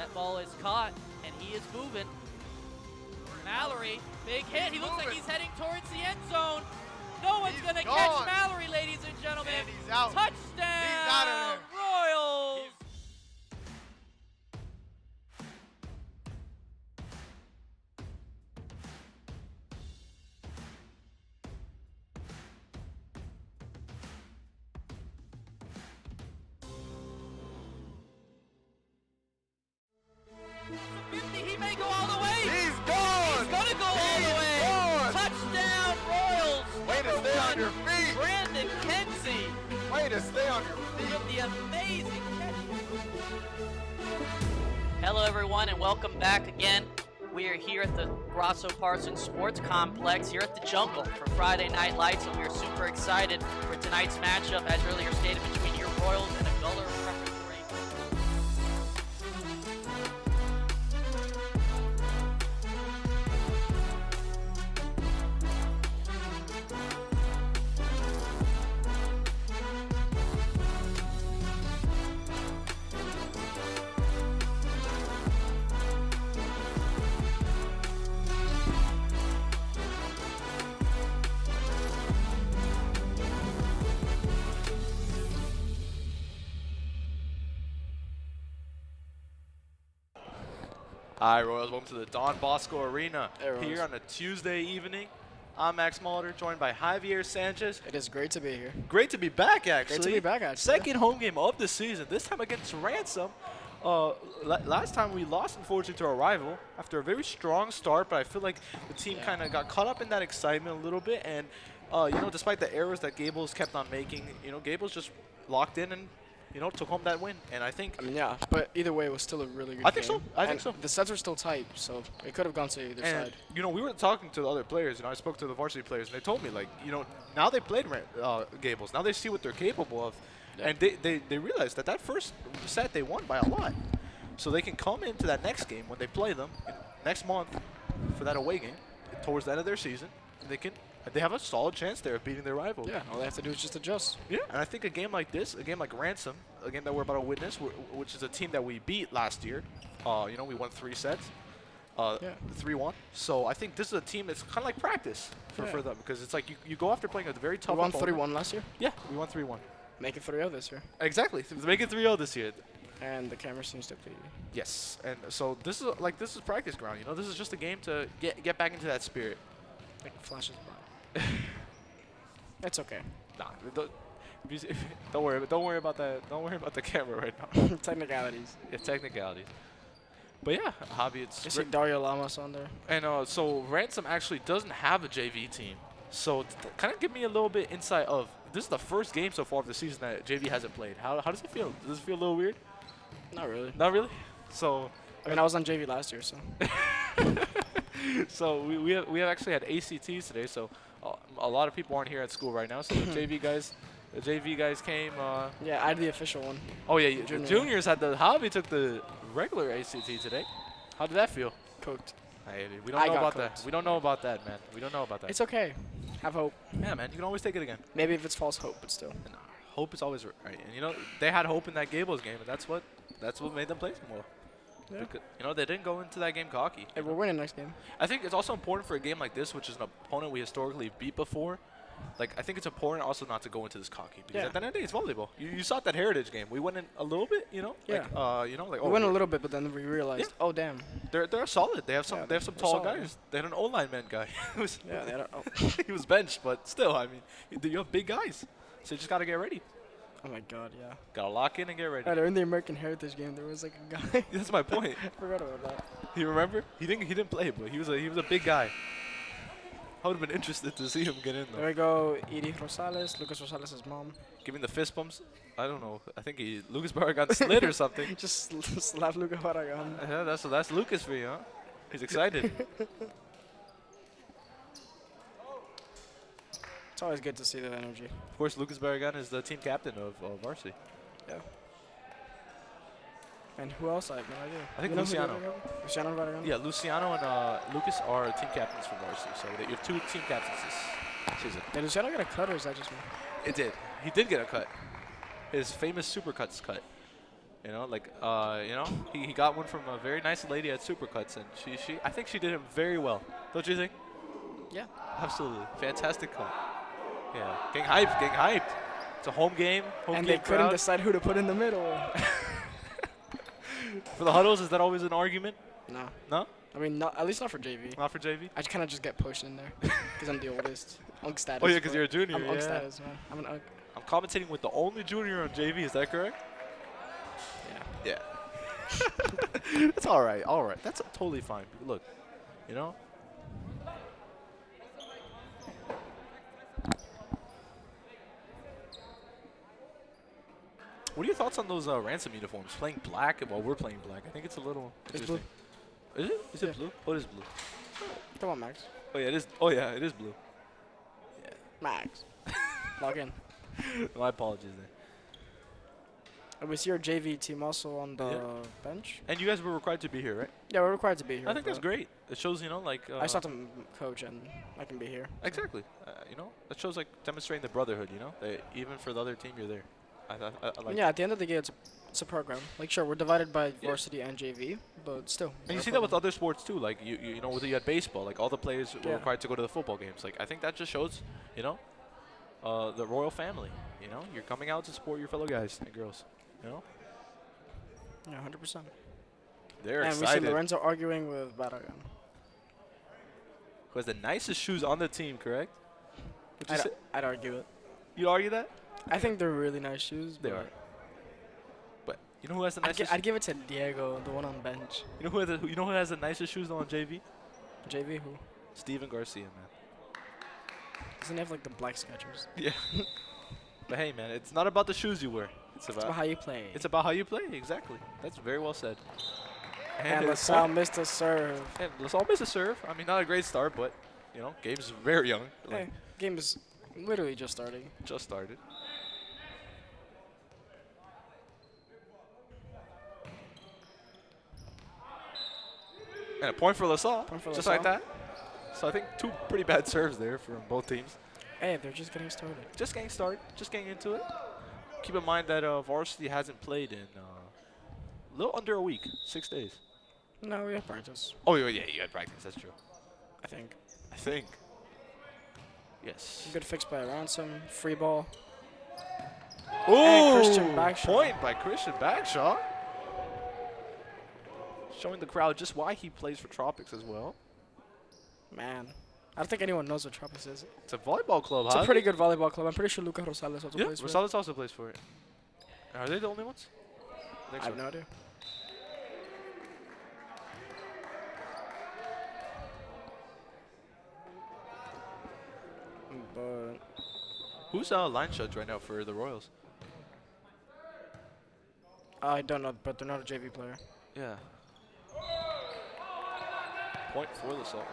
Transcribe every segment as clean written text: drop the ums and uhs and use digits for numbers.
That ball is caught, and he is moving. Mallory, big hit. He looks like he's heading towards the end zone. No one's going to catch Mallory, ladies and gentlemen. And he's out. Touchdown, He's out of there. Royals. He may go all the way. He's gone. He's going to go all the way. Gone. Touchdown, Royals. Way to stay on your feet. Brandon Kenzie. Way to stay on your feet. With the amazing catch. Hello, everyone, and welcome back again. We are here at the Grosso Parsons Sports Complex here at the Jungle for Friday Night Lights, and we are super excited for tonight's matchup, as earlier stated, between your Royals and a Guller Preparatory. Hi, Royals. Welcome to the Don Bosco Arena Hey, here on a Tuesday evening. I'm Max Molitor, joined by Javier Sanchez. It is great to be here. Great to be back, actually. Great to be back, actually. Second home game of the season, this time against Ransom. Last time we lost, unfortunately, to our rival after a very strong start, but I feel like the team kind of got caught up in that excitement a little bit. And, despite the errors that Gables kept on making, Gables just locked in and took home that win. And I think... yeah, but either way, it was still a really good I think game. so. I think so. The sets were still tight, so it could have gone to either side. We were talking to the other players. I spoke to the varsity players, and they told me, now they played Gables. Now they see what they're capable of. Yeah. And they realized that first set they won by a lot. So they can come into that next game when they play them next month for that away game towards the end of their season. They have a solid chance there of beating their rival. Yeah, all they have to do is just adjust. Yeah, and I think a game like this, a game like Ransom, a game that we're about to witness, which is a team that we beat last year. We won 3 sets, 3-1. So I think this is a team that's kind of like practice for them, because it's like you go after playing a very tough opponent. We won 3-1 last year? Yeah, we won 3-1. Make it 3-0 this year. Exactly, make it 3-0 this year. And the camera seems to be. Yes, and so this is practice ground. This is just a game to get back into that spirit. Like flashes by. It's okay. Nah, don't worry about that. Don't worry about the camera right now. Technicalities. Yeah, technicalities. But yeah, Javi, it's... You see Dario Lamas on there. And so Ransom actually doesn't have a JV team. So kind of give me a little bit insight of, this is the first game so far of the season that JV hasn't played. How does it feel? Does it feel a little weird? Not really. Not really? So... I mean, I was on JV last year, so... So we have actually had ACTs today, so a lot of people aren't here at school right now. So the JV guys came. Yeah, I had the official one. Oh yeah, juniors had the. Javi took the regular ACT today. How did that feel? Cooked. We don't know about that. We don't know about that, man. We don't know about that. It's okay. Have hope. Yeah, man. You can always take it again. Maybe if it's false hope, but still. And, hope is always right. And they had hope in that Gables game, and that's what made them play so well. Yeah. Because, they didn't go into that game cocky. Hey, we're winning next game. I think it's also important for a game like this, which is an opponent we historically beat before. I think it's important also not to go into this cocky. Because at the end of the day, it's volleyball. You saw that Heritage game. We went in a little bit, Yeah. We went a little bit, but then we realized, oh, damn. They're solid. They have some tall solid, guys. They had an O-line man guy. They had he was benched, but still, I mean, you have big guys. So you just got to get ready. Oh my God, yeah. Gotta lock in and get ready. During the American Heritage game, there was like a guy. That's my point. I forgot about that. You remember? He didn't play, but he was a big guy. I would have been interested to see him get in though. There we go, Edith Rosales, Lucas Rosales' mom. Giving the fist bumps. I don't know. I think Lucas Barragan slid or something. Just slap Lucas Barragan. Yeah, that's Lucas for you, huh? He's excited. It's always good to see that energy. Of course, Lucas Barragan is the team captain of Varsity. Yeah. And who else? I have no idea. I think Luciano. Luciano Barragan? Yeah, Luciano and Lucas are team captains for Varsity. So you have 2 team captains this season. Did Luciano get a cut, or is that just me? It did. He did get a cut. His famous supercuts cut. You know, like, you know, he got one from a very nice lady at Supercuts, and I think she did him very well. Don't you think? Yeah. Absolutely. Fantastic cut. Yeah. Getting hyped, getting hyped. It's a home game, And they couldn't decide who to put in the middle. For the huddles, is that always an argument? No. No? I mean, not, at least not for JV. Not for JV? I kind of just get pushed in there because I'm the oldest. Unk status. Oh, yeah, because but you're a junior. I'm yeah. Unk status, man. I'm an Unk. I'm commentating with the only junior on JV. Is that correct? Yeah. Yeah. That's all right. All right. That's totally fine. Look, you know. What are your thoughts on those Ransom uniforms? Playing black while we're playing black. I think it's a little It's blue. interesting. Is it? Is it Yeah. blue? Oh, it is blue. Come on, Max. Oh yeah, it is. Oh yeah, it is blue. Max. Log in. My apologies there. And we see our JV team also on the Yeah. bench. And you guys were required to be here, right? Yeah, we're required to be here. I think that's but great. It shows, you know, like. I saw them coach, and I can be here. so. Exactly. You know, that shows like demonstrating the brotherhood. You know, that even for the other team, you're there. I like. Yeah, at the end of the day, it's a program. Like, sure, we're divided by varsity and JV, but still. And you we're see a that with program. other sports too. Like you know, with you had baseball, like all the players were Yeah. required to go to the football games. Like I think that just shows, you know, the royal family. You know, you're coming out to support your fellow guys and girls. You know, Yeah, 100%. they're And we see excited. Lorenzo arguing with Barragan. Who has the nicest shoes on the team? Correct? Would you say? I'd argue it. You'd argue that? I think they're really nice shoes. They but are. But you know who has the I'd, nicest? I'd give it to Diego, the one on bench. you know who has the nicest shoes on JV? JV, who? Steven Garcia, man. Doesn't he have like the black Skechers? Yeah. But hey, man, it's not about the shoes you wear. It's It's about how you play. It's about how you play. Exactly. That's very well said. And it's LaSalle missed a serve. And LaSalle missed a serve. I mean, not a great start, but you know, game's very young. Like, Hey, game is literally just starting. just started. And a point for LaSalle. Point for just like LaSalle. that. So I think two pretty bad serves there from both teams. Hey, they're just getting started. Just getting started. Just getting into it. Keep in mind that Varsity hasn't played in a little under a week, 6 days. No, we have practice, Oh, yeah, you had practice. That's true. I think. I think. Yes. Good fix by Ransom. Free ball. Ooh, And Christian Bagshaw. Point by Christian Bagshaw. Showing the crowd just why he plays for Tropics as well. Man. I don't think anyone knows what Tropics is. It's a volleyball club, It's huh? a pretty good volleyball club. I'm pretty sure Luca Rosales also Yeah, plays for it. Rosales also plays for it. Are they the only ones? I have no idea. But Who's line judge right now for the Royals? I don't know, but they're not a JV player. Yeah. Point for the Salt.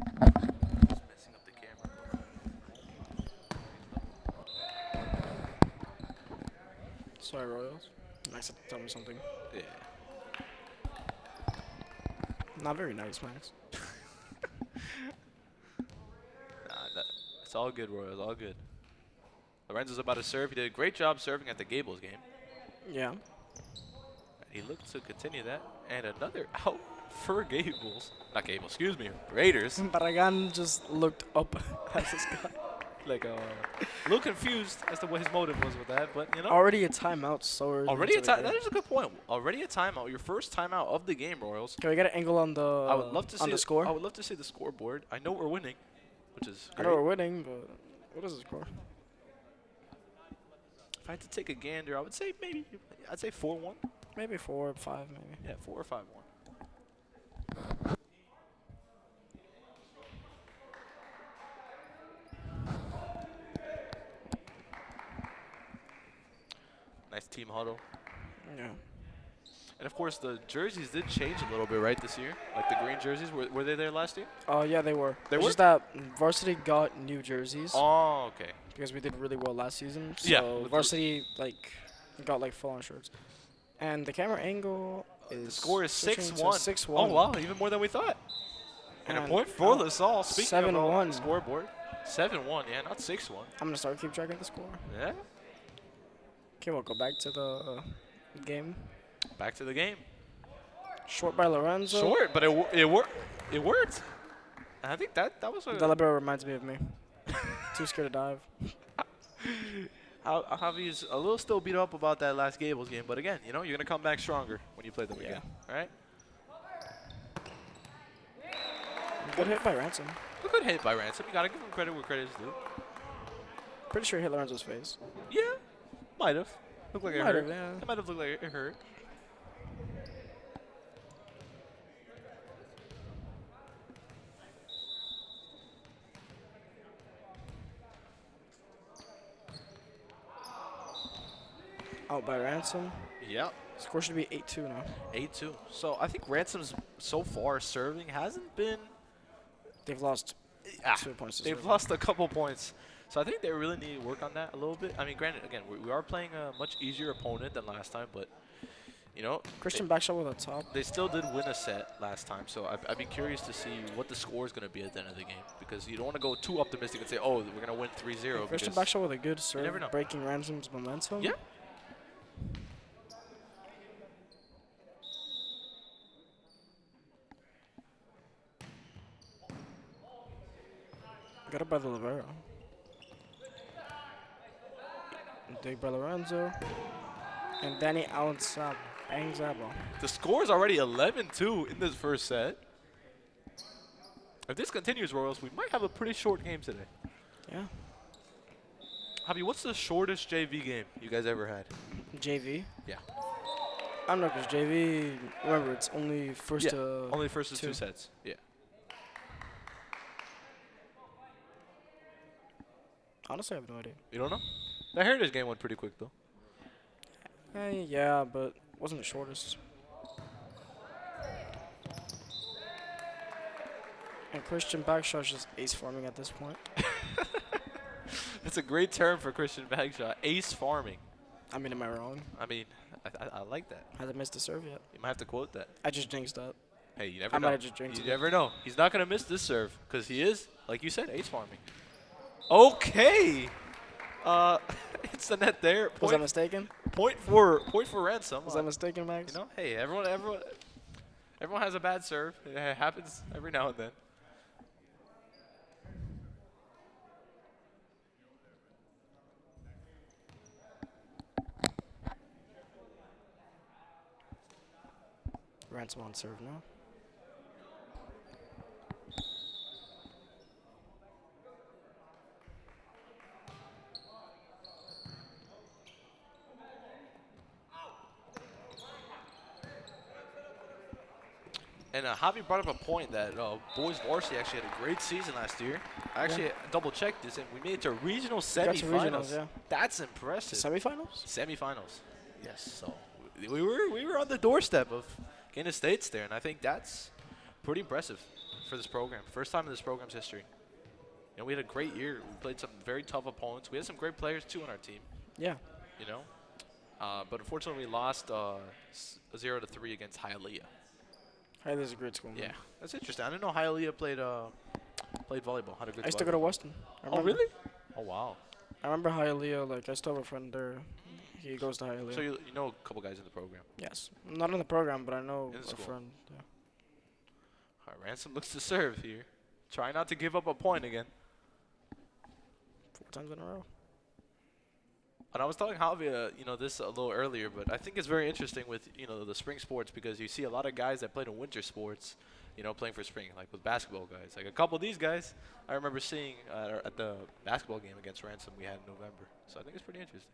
Messing up the camera. Sorry, Royals. Max had to tell me something. Yeah. Not very nice, Max. It's all good, Royals. All good. Lorenzo's about to serve. He did a great job serving at the Gables game. Yeah. He looked to continue that. And another out for Gables. Not Gables, excuse me. Raiders. Barragan just looked up at this guy. Like, a little confused as to what his motive was with that, but, you know. Already a timeout, so early Already a into the time. game. That is a good point. Already a timeout. Your first timeout of the game, Royals. Can we get an angle on the I would love to see on the score? I would love to see the scoreboard. I know we're winning, which is I great. know we're winning, but what is the score? If I had to take a gander, I would say maybe. I'd say 4-1. Maybe 4 or 5, maybe. Yeah, 4 or 5-1. Nice team huddle. Yeah. And of course, the jerseys did change a little bit, right, this year? Like the green jerseys, were they there last year? Oh yeah, they were. They It's were? just that Varsity got new jerseys Oh, okay. because we did really well last season. So Yeah, with the- Varsity got like full on shirts. And the camera angle is The score is switching to 6-1. 6-1. Oh, wow, even more than we thought. And a And point for out. LaSalle. Speaking of 7-1. scoreboard. 7-1, yeah, not 6-1. I'm gonna start keep track of the score. Yeah. Okay, we'll go back to the game. Back to the game. Short by Lorenzo. Short, but it worked. And I think that was a. The libero reminds me of me. Too scared to dive. Javi's a little still beat up about that last Gables game, but again, you're gonna come back stronger when you play them again. All right. Good hit by Ransom. A good hit by Ransom. You gotta give him credit where credit is due. Pretty sure he hit Lorenzo's face. Yeah, might have. Looked like it Might hurt. have, yeah. It might have looked like it hurt. Out by Ransom. Yep. Score should be 8-2 now. 8-2. So I think Ransom's so far serving hasn't been. They've lost 2 points. To They've serve. lost a couple points. So I think they really need to work on that a little bit. I mean, granted, again, we are playing a much easier opponent than last time, but, Christian backshot with a top. they still did win a set last time. So I'd be curious to see what the score is going to be at the end of the game, because you don't want to go too optimistic and say, oh, we're going to win 3-0. Christian because backshot with a good serve, never know. breaking Ransom's momentum. Yeah. Got it by the libero. Dig by Lorenzo. And Danny outside bangs that ball. The score is already 11-2 in this first set. If this continues, Royals, we might have a pretty short game today. Yeah. Javi, what's the shortest JV game you guys ever had? JV. Yeah. I don't know, because JV, remember, it's only first to Only first is 2 two. sets. Yeah. Honestly, I have no idea. You don't know? The Heritage game went pretty quick, though. Yeah, but wasn't the shortest. And Christian backshot's just ace farming at this point. That's a great term for Christian Bagshot. Ace farming. I mean, am I wrong? I mean, I like that. Hasn't missed a serve yet. You might have to quote that. I just jinxed that. Hey, you never I know. might have just jinxed You it. never know. He's not going to miss this serve because he is, like you said, ace farming. Okay. It's the net there. Was I mistaken? Point for Ransom. Was I mistaken, Max? Hey, everyone has a bad serve. It happens every now and then. Ransom on serve now. And Javi brought up a point that boys varsity actually had a great season last year. I actually double-checked this, and we made it to regional got to semifinals. regionals, yeah. That's impressive. Semifinals? Semifinals. Yes. So we were on the doorstep of getting the states there, and I think that's pretty impressive for this program. First time in this program's history. We had a great year. We played some very tough opponents. We had some great players too on our team. Yeah. But unfortunately we lost 0-3 against Hialeah. Hey, there's a great school. Yeah, that's interesting. I didn't know Hialeah played volleyball. Had a good. I used to go to Weston. Oh really? Oh wow. I remember Hialeah. Like I still have a friend there. He goes to Hialeah. So you know a couple guys in the program. Yes, not in the program, but I know In the a school. friend. Yeah. All right, Ransom looks to serve here. Try not to give up a point again. 4 times in a row. And I was telling Javi, this a little earlier, but I think it's very interesting with, the spring sports because you see a lot of guys that played in winter sports, playing for spring, like with basketball guys. Like a couple of these guys, I remember seeing at the basketball game against Ransom we had in November. So I think it's pretty interesting.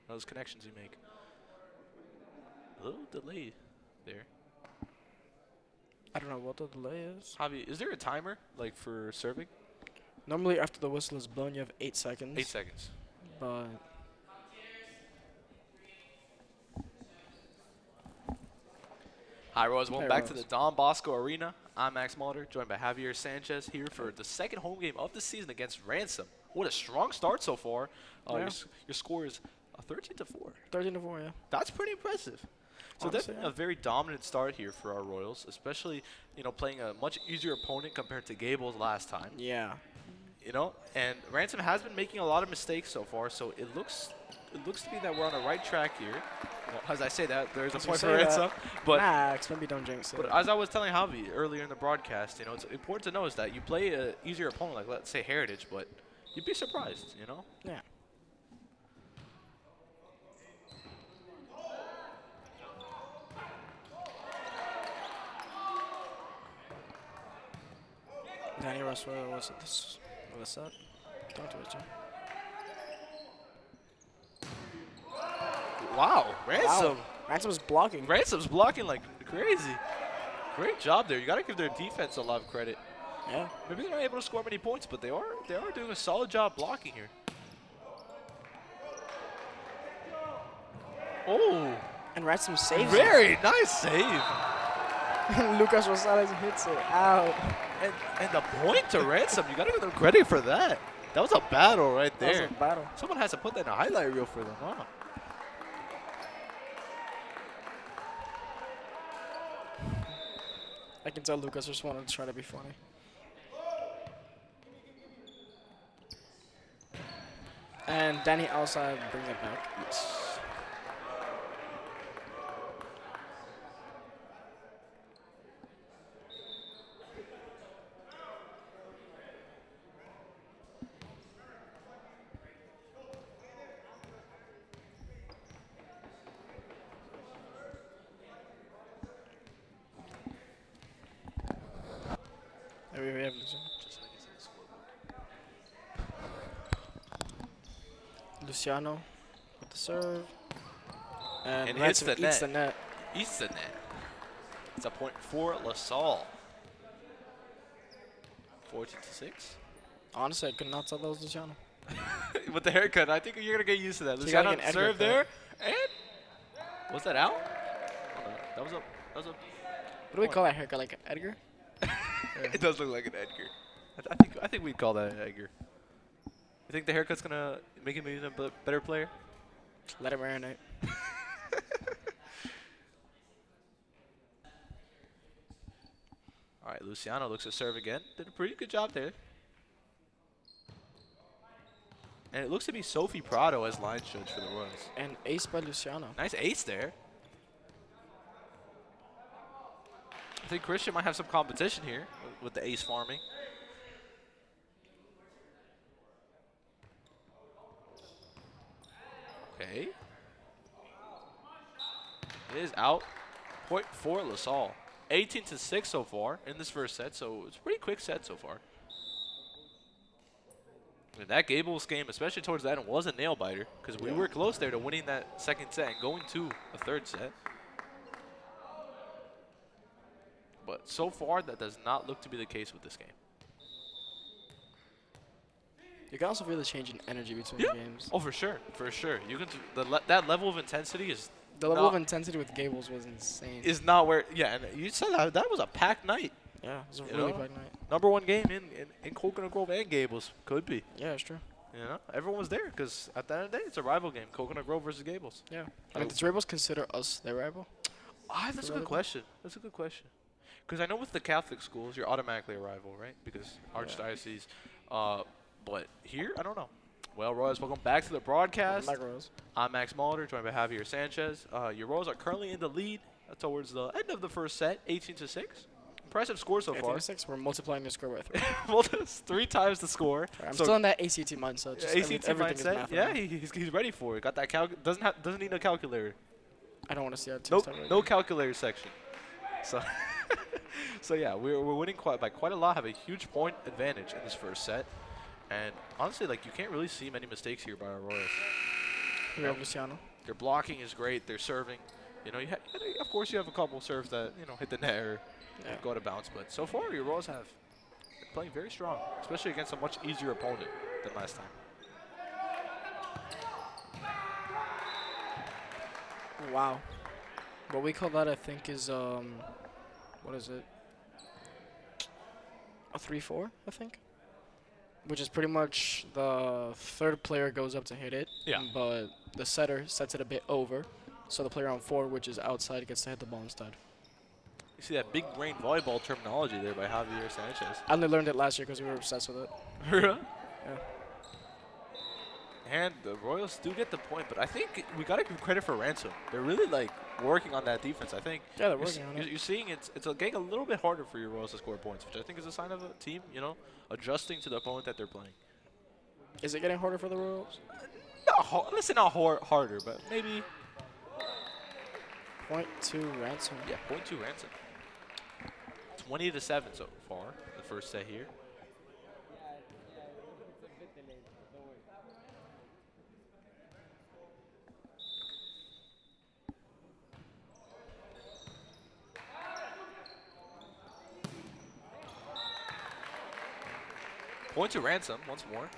Those connections you make. A little delay there. I don't know what the delay is. Javi, is there a timer, like, for serving? Normally, after the whistle is blown, you have 8 seconds. 8 seconds. But Hi, Rose. Welcome Hey, back to Rose. the Don Bosco Arena. I'm Max Mulder, joined by Javier Sanchez here for the second home game of the season against Ransom. What a strong start so far. Yeah. Your score is 13-4. 13-4, yeah. That's pretty impressive. So Honestly, definitely a very dominant start here for our Royals, especially, you know, playing a much easier opponent compared to Gables last time. Yeah. You know, and Ransom has been making a lot of mistakes so far, so it looks to be that we're on the right track here. Well, as I say that, there's a As you point say for that, Ransom, but Max, maybe don't jinx it. but as I was telling Javi earlier in the broadcast, you know, it's important to know is that you play an easier opponent, like let's say Heritage, but you'd be surprised, you know. Yeah. Danny Russell, was it this? What's that? Don't do it, Jim. Wow, Ransom. Wow. Ransom's blocking. Ransom's blocking like crazy. Great job there. You got to give their defense a lot of credit. Yeah. Maybe they're not able to score many points, but they are doing a solid job blocking here. Oh, And Ransom saves very nice save. it. Lucas Rosales hits it out. And the point to Ransom, you got to give them credit for that. That was a battle right That was there. a battle. Someone has to put that in a highlight reel for them. Wow. I can tell Lucas just wanted to try to be funny. And Danny outside brings it back. Yes. There we have Luciano. Luciano with the serve. And And hits Ransom the eats net. the net. East the net. It's a point for LaSalle. 14-6. Honestly, I could not tell that was Luciano. With the haircut, I think you're gonna get used to that. So you gotta Luciano get an Edgar serve cut. there, and was that out? That was a. What do we call that haircut? Like Edgar? It does look like an Edgar. I think we'd call that an Edgar. You think the haircut's gonna make him even a better player? Let it marinate. All right, Luciano looks to serve again. Did a pretty good job there. And it looks to be Sophie Prado as line judge for the Royals. And ace by Luciano. Nice ace there. I think Christian might have some competition here with the ace farming. Okay. It is out. Point for LaSalle. 18-6 so far in this first set, so it's a pretty quick set so far. And that Gables game, especially towards the end, was a nail biter because we were close there to winning that second set and going to a third set. But so far, that does not look to be the case with this game. You can also feel the change in energy between Yeah. the games. Oh, for sure, for sure. You can that level of intensity is The level of intensity with Gables was insane. not where. Yeah, and you said that was a packed night. Yeah, it was a You really know? bad night. #1 game in Coconut Grove and Gables could be. Yeah, it's true. You know, everyone was there because at the end of the day, it's a rival game. Coconut Grove versus Gables. Yeah. I mean, does Rebels consider us their rival? Ah, that's a good Rival? question. That's a good question. Because I know with the Catholic schools, you're automatically a rival, right? Because Archdiocese. But here, I don't know. Well, Royals, welcome back to the broadcast. Like Rose. I'm Max Molitor, joined by Javier Sanchez. Your Royals are currently in the lead towards the end of the first set, 18-6. Impressive score so far. 18-6. We're multiplying the score by 3. Well, that's 3 times the score. I'm So still in that ACT mindset. Just ACT everything is mindset. math Yeah, right now. he's ready for it. Got that doesn't need a calculator. I don't want to see that. No calculator section. So so yeah, we're winning by quite a lot. Have a huge point advantage in this first set. And honestly, like you can't really see many mistakes here by our Royals. We have Luciano. Their blocking is great. They're serving. You know, of course you have a couple serves that hit the net or go to bounce. But so far, your Royals have been playing very strong, especially against a much easier opponent than last time. Wow. What we call that, I think, is what is it? A 3-4, I think. Which is pretty much the third player goes up to hit it. Yeah. But the setter sets it a bit over, So the player on 4, which is outside, gets to hit the ball instead. You see that big brain volleyball terminology there by Javier Sanchez. I only learned it last year because we were obsessed with it. Yeah. Yeah. And the Royals do get the point, but I think we got to give credit for Ransom. They're really like working on that defense. I think. Yeah, they're you're working on it. You're seeing it's getting a little bit harder for your Royals to score points, which I think is a sign of a team, adjusting to the opponent that they're playing. Is it getting harder for the Royals? Let's say not harder, but maybe. Point to Ransom. Yeah, 0.2 Ransom. 20-7 so far, the first set here. Point to Ransom once more.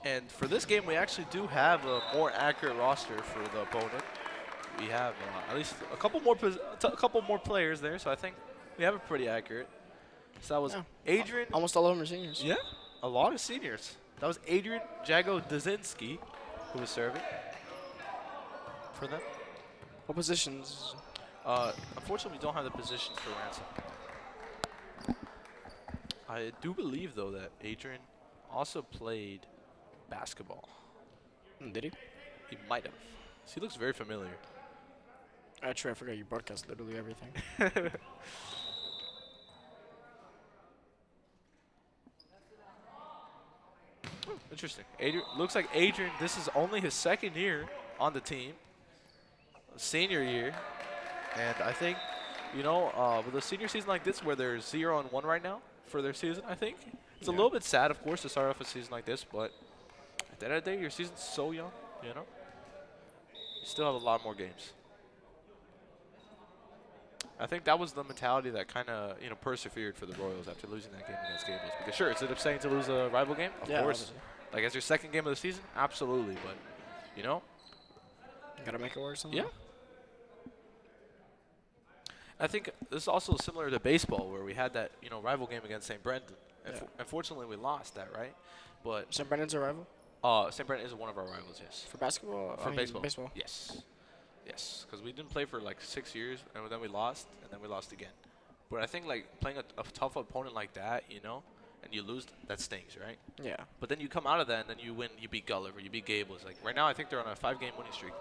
And for this game, we actually do have a more accurate roster for the opponent. We have at least a couple more players there, so I think we have it pretty accurate. So that was Adrian. Almost all of them are seniors. Yeah, a lot of seniors. That was Adrian Jago Dazinski who was serving for them. What positions? Unfortunately, we don't have the positions for Ransom. I do believe, though, that Adrian also played basketball. Did he? He might have. So he looks very familiar. Actually, I forgot you broadcast literally everything. Interesting. Adrian, looks like Adrian, this is only his second year on the team. Senior year. And I think, with a senior season like this where they're 0-1 right now for their season, I think, it's a little bit sad, of course, to start off a season like this, but at the end of the day, your season's so young, You still have a lot more games. I think that was the mentality that kind of, persevered for the Royals after losing that game against Gables. Because sure, is it upsetting to lose a rival game? Of course. Obviously. Like as your second game of the season? Absolutely. But, You gotta make it work somehow. Yeah. I think this is also similar to baseball where we had that, rival game against St. Brendan. Unfortunately, we lost that, right? But St. Brendan's a rival? St. Brendan is one of our rivals, yes. For basketball? For baseball. Baseball. Yes. Yes, because we didn't play for like 6 years, and then we lost, and then we lost again. But I think like playing a tough opponent like that, and you lose, that stings, right? Yeah. But then you come out of that, and then you win. You beat Gulliver, you beat Gables. Like right now, I think they're on a 5-game winning streak.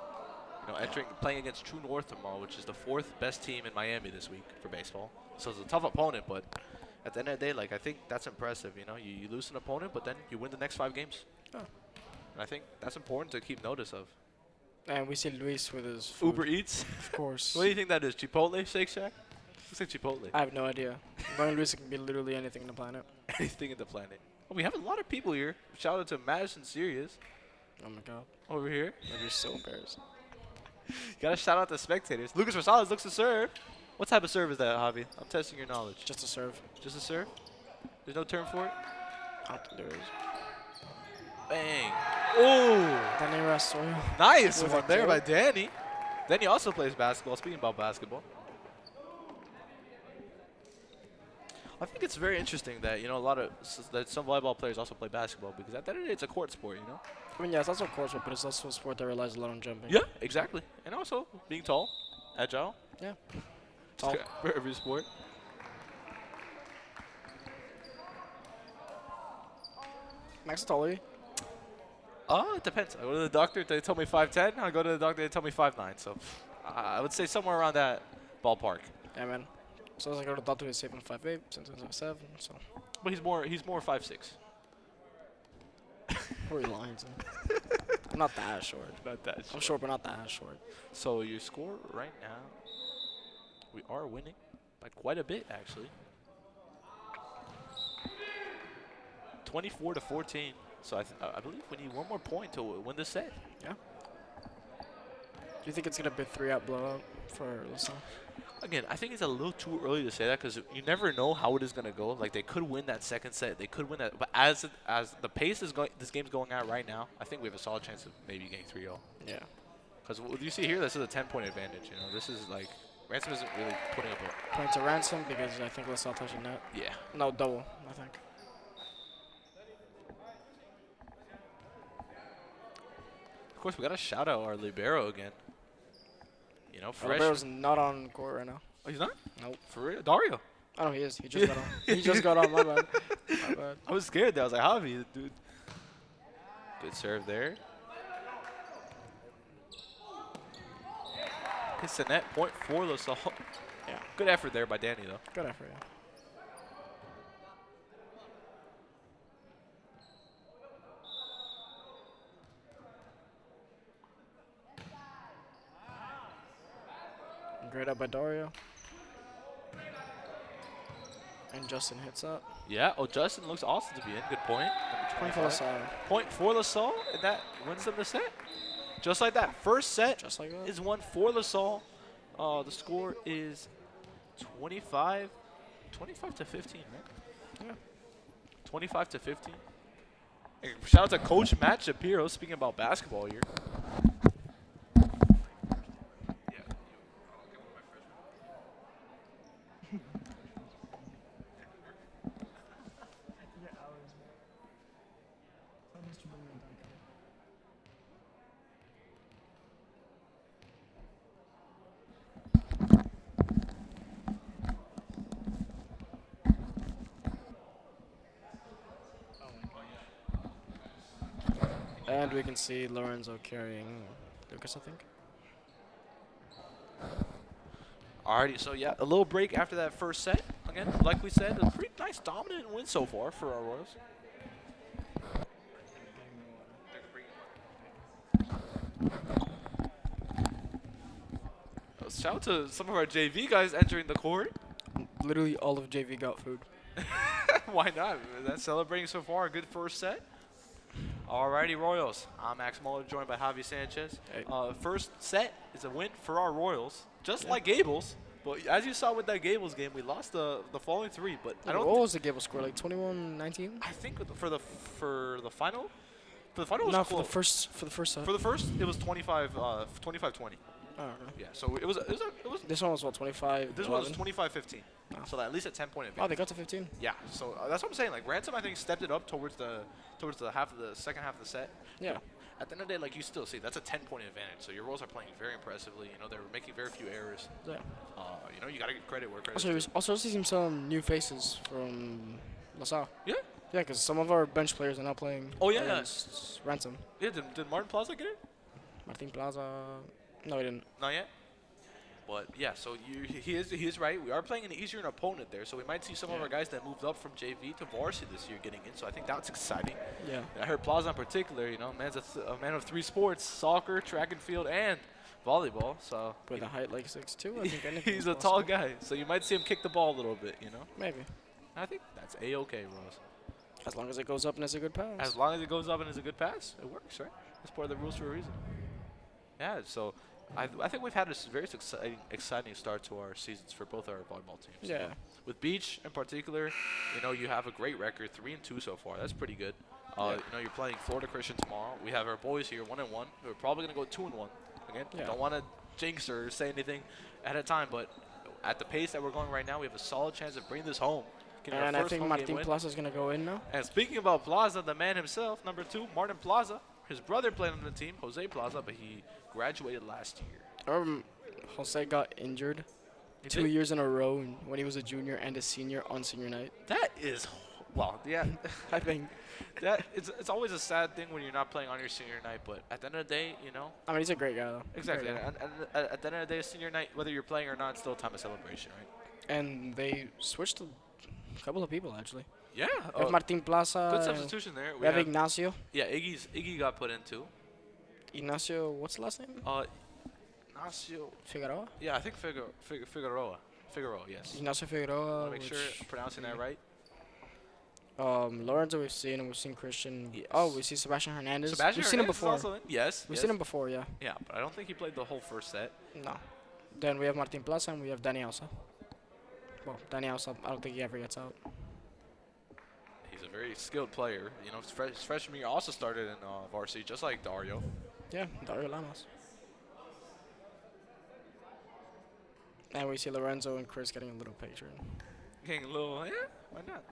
Playing against True North tomorrow, which is the 4th best team in Miami this week for baseball. So it's a tough opponent, but at the end of the day, like I think that's impressive. You lose an opponent, but then you win the next 5 games. Oh. And I think that's important to keep notice of. And we see Luis with his food. Uber Eats. Of course. What do you think that is? Chipotle Shake Shack? Looks like Chipotle. I have no idea. Going Luis can be literally anything on the planet. Anything in the planet. Oh, we have a lot of people here. Shout out to Madison Sirius Oh my god. over here. That'd be so embarrassing. Gotta shout out the spectators. Lucas Rosales looks to serve. What type of serve is that, Javi? I'm testing your knowledge. Just to serve. Just a serve? There's no term for it? I don't think there is. Bang. Ooh. Danny Rasoyo. Nice With one a there kill. by Danny. Danny also plays basketball. Speaking about basketball. I think it's very interesting that, that some volleyball players also play basketball because at the end of the day, it's a court sport, I mean, yeah, it's also a court sport, but it's also a sport that relies a lot on jumping. Yeah, exactly. And also being tall, agile. Yeah. Tall. For every sport. Max taller. It depends. I go to the doctor, they tell me 5'10". I go to the doctor, they tell me 5'9". So I would say somewhere around that ballpark. Yeah, man. So as I go to the doctor, he's 7'5'8", sometimes 5'7", so. But he's more 5'6". Who are you lying to? I'm not that short. Not that I'm short, but not that short. So your score right now, we are winning by quite a bit, actually. 24-14. So I believe we need one more point to win this set. Yeah. Do you think it's going to be a 3-out blowout for Lisa? Again, I think it's a little too early to say that because you never know how it is going to go. Like, they could win that second set. They could win that. But as the pace is going, this game's going at right now, I think we have a solid chance of maybe getting 3-0. Yeah. Because what you see here, this is a 10-point advantage. This is like Ransom isn't really putting up a... Point to Ransom because I think LaSalle touching that. Yeah. No, double, I think. Of course, we got to shout out our libero again. You know, fresh. Roberto's not on court right now. Oh, he's not? Nope. For real? Dario. Oh, no, he is. He just got on. He just got on, my bad. My bad. I was scared there. I was like, Javi, dude. Good serve there. Hits the net, point for LaSalle. Yeah. Good effort there by Danny, though. Good effort, yeah. Great up by Dario. And Justin hits up. Yeah. Oh, Justin looks awesome to be in. Good point. Point for LaSalle. Point for LaSalle, and that wins them the set. Just like that. First set Just like that. is won for LaSalle. The score is 25 to 15, right? Yeah. 25 to 15. Hey, shout out to Coach Matt Shapiro, speaking about basketball here. And we can see Lorenzo carrying Lucas, I think. Alrighty, so yeah, a little break after that first set. Again, like we said, a pretty nice dominant win so far for our Royals. Shout out to some of our JV guys entering the court. Literally all of JV got food. Why not? That's celebrating so far. A good first set. Alrighty, Royals. I'm Max Muller, joined by Javi Sanchez. Hey. First set is a win for our Royals, just like Gables. But as you saw with that Gables game, we lost the following three. But I don't. What was the Gable score? Like 21-19? I think for the final, it was No, close. for the first set. For the first, it was 25-20. Oh, okay. Yeah, so it was. This one was what, 25? This one was 25-15. Oh. So at least a 10-point advantage. Oh, they got to 15. Yeah, so that's what I'm saying. Like Ransom, I think stepped it up towards the second half of the set. Yeah. At the end of the day, like you still see, that's a 10-point advantage. So your Royals are playing very impressively. You know, they're making very few errors. Yeah. You know, you gotta give credit where credit's Also, due. also seeing some new faces from LaSalle. Yeah. Yeah, because some of our bench players are now playing. Oh, yeah. against Ransom. Yeah. Did Martin Plaza get it? Martin Plaza. No, he didn't. Not yet. But yeah, so he is right. We are playing an easier opponent there, so we might see some of our guys that moved up from JV to Varsity this year getting in. So I think that's exciting. Yeah. I heard Plaza in particular. You know, man's a man of three sports: soccer, track and field, and volleyball. So With a height like 6'2", I think anything he's is a tall possible. guy. So you might see him kick the ball a little bit. You know, Maybe. I think that's a-okay, Rose. As long as it goes up and it's a good pass. As long as it goes up and is a good pass, it works, right? That's part of the rules for a reason. Yeah, so I think we've had a very exciting start to our seasons for both our volleyball teams. Yeah. With Beach in particular, you know, you have a great record, 3-2 so far. That's pretty good. Yeah. You know, you're playing Florida Christian tomorrow. We have our boys here, 1-1. We're probably gonna go 2-1. Again, Yeah. don't want to jinx or say anything at a time, but at the pace that we're going right now, we have a solid chance of bringing this home. Getting our And I first think home game Martin win. Plaza is going to go in now. And speaking about Plaza, the man himself, number 2, Martin Plaza. His brother played on the team, Jose Plaza, but he graduated last year. Jose got injured He 2 did? years in a row when he was a junior and a senior on senior night. That is, well, yeah, I think. that it's always a sad thing when you're not playing on your senior night, but at the end of the day, you know. I mean, he's a great guy, though. Exactly. Great guy. And at the end of the day, senior night, whether you're playing or not, it's still a time of celebration, right? And they switched a couple of people, actually. Yeah. We have Martin Plaza. Good substitution there. We have Ignacio. Yeah, Iggy got put in too. Ignacio, what's the last name? Ignacio. Figueroa? Yeah, I think Figueroa. Figueroa, yes. Ignacio I Figueroa. want to make sure I'm pronouncing that right. Lorenzo we've seen, and we've seen Christian. Yes. Oh, we see Sebastian Hernandez. Sebastian we've seen him Hernandez is before. also in. Yes. We've yes. seen him before, yeah. Yeah, but I don't think he played the whole first set. No. Then we have Martin Plaza and we have Danny Alsa. Well, Danny Alsa, I don't think he ever gets out. He's a very skilled player. You know, his freshman year also started in varsity, just like Dario. Yeah, Dario Lamas. And we see Lorenzo and Chris getting a little picture. Getting a little, yeah, why not?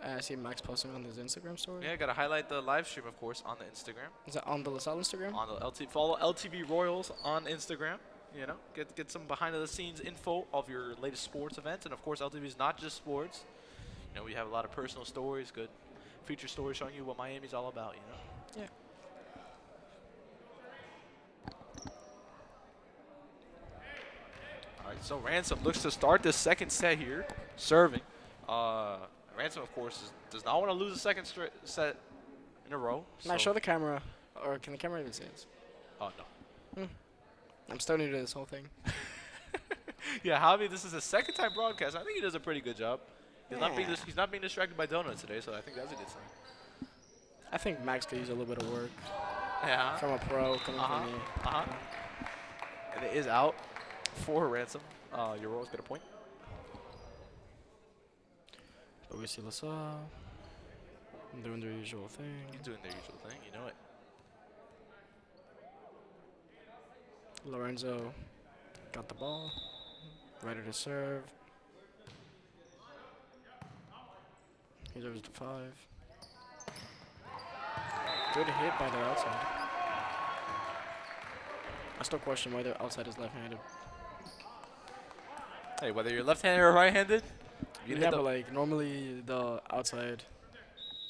I see Max posting on his Instagram story. Yeah, gotta highlight the live stream, of course, on the Instagram. Is that on the LaSalle Instagram? On the follow LTV Royals on Instagram. You know, get some behind the scenes info of your latest sports events, and of course, LTV is not just sports. You know, we have a lot of personal stories, good feature stories showing you what Miami's all about. You know. Yeah. All right, so Ransom looks to start this second set here, serving. Ransom, of course, does not want to lose a second set in a row. Now show the camera, or can the camera even see us? Oh no. I'm still new to this whole thing. Yeah, Javi, this is his second time broadcast. I think he does a pretty good job. He's not being distracted by donuts today, so I think that's a good sign. I think Max could use a little bit of work Yeah. from a pro coming from me. And it is out for Ransom. Your Royals get a point. But we see LaSalle doing their usual thing. Doing their usual thing, you know it. Lorenzo got the ball, ready to serve. He serves the 5. Good hit by the outside. I still question why the outside is left-handed. Hey, whether you're left-handed or right-handed, Yeah, but like normally the outside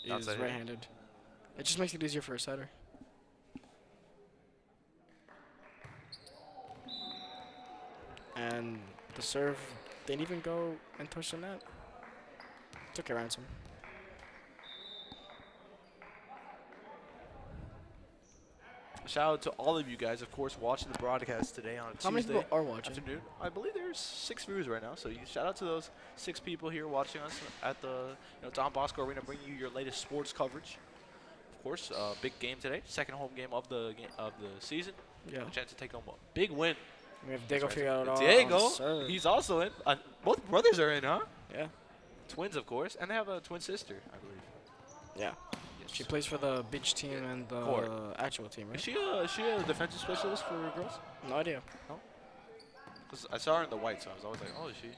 is Outside hit. right-handed. It just makes it easier for a setter. And the serve didn't even go and touch the net. It's okay, Ransom. shout out to all of you guys, of course, watching the broadcast today on a How many Tuesday people are watching? afternoon. I believe there's 6 viewers right now, so shout out to those 6 people here watching us at the Don Bosco Arena, bringing you your latest sports coverage. Of course, big game today, second home game of the season. Yeah. A chance to take home a big win. We have Diego That's right. Figueroa. Diego, he's also in. Both brothers are in, huh? Yeah. Twins, of course, and they have a twin sister, I believe. Yeah. Yes. She plays for the beach team and the Court. actual team, right? Is she a defensive specialist for girls? No idea. 'Cause I saw her in the white, so I was always like, oh, is she?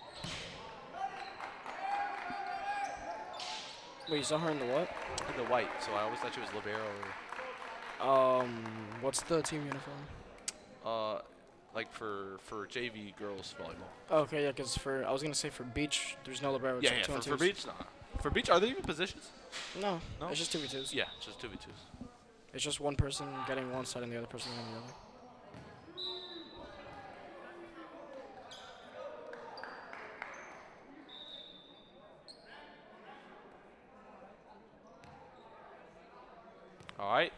Wait, you saw her in the what? In the white, so I always thought she was libero or What's the team uniform? like for JV girls volleyball. Oh, okay, yeah, because I was gonna say for beach, there's no libero. it's Yeah, like yeah. two and For twos. beach, nah. For beach, are there even positions? No, No? it's just 2v2s. Yeah, just 2v2s. It's just one person getting one side and the other person getting the other. All right.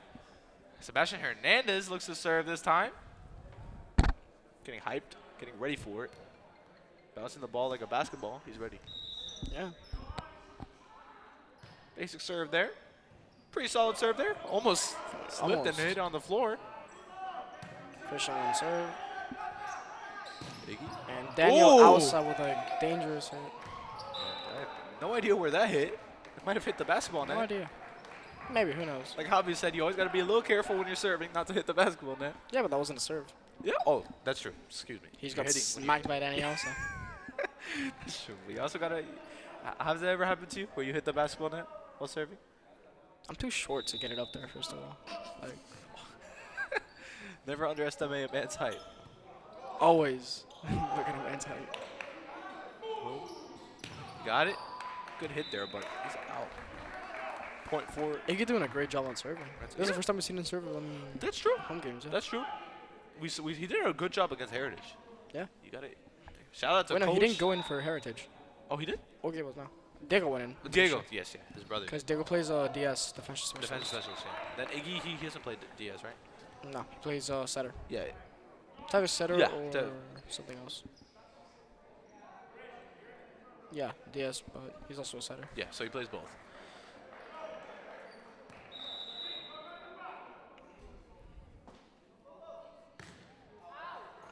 Sebastian Hernandez looks to serve this time. Getting hyped, getting ready for it. Bouncing the ball like a basketball. He's ready. Yeah. Basic serve there. Pretty solid serve there. Almost slipped Almost. and hit on the floor. Christian on serve. Iggy. And Daniel Ooh. outside with a dangerous hit. I have no idea where that hit. It might have hit the basketball net. No idea. Maybe, who knows? Like Javi said, you always got to be a little careful when you're serving, not to hit the basketball net. Yeah, but that wasn't a serve. Yeah. Oh, that's true. Excuse me. He's You're got hitting when you- smacked by Danny also. That's true. We also got to. Has that ever happened to you where you hit the basketball net while serving? I'm too short to get it up there, first of all. Like, Never underestimate a man's height. always look at him man's height. Got it. Good hit there, but he's out. Point four. Iggy doing a great job on serving. That's- This is the yeah. first time we've seen him serve on That's true. home games. Yeah. That's true. He did a good job against Heritage. Yeah. You got it. Shout out to Wait, no, coach. he didn't go in for Heritage. Oh, he did? Okay, was no. Diego went in. Diego. Yes, yeah. His brother. Because Diego plays DS, defensive specialist. Defense specialist, yeah. Then Iggy, he hasn't played Diaz, right? No, he plays setter. Yeah. Type of setter Yeah, or something else. Yeah, DS, but he's also a setter. Yeah, so he plays both.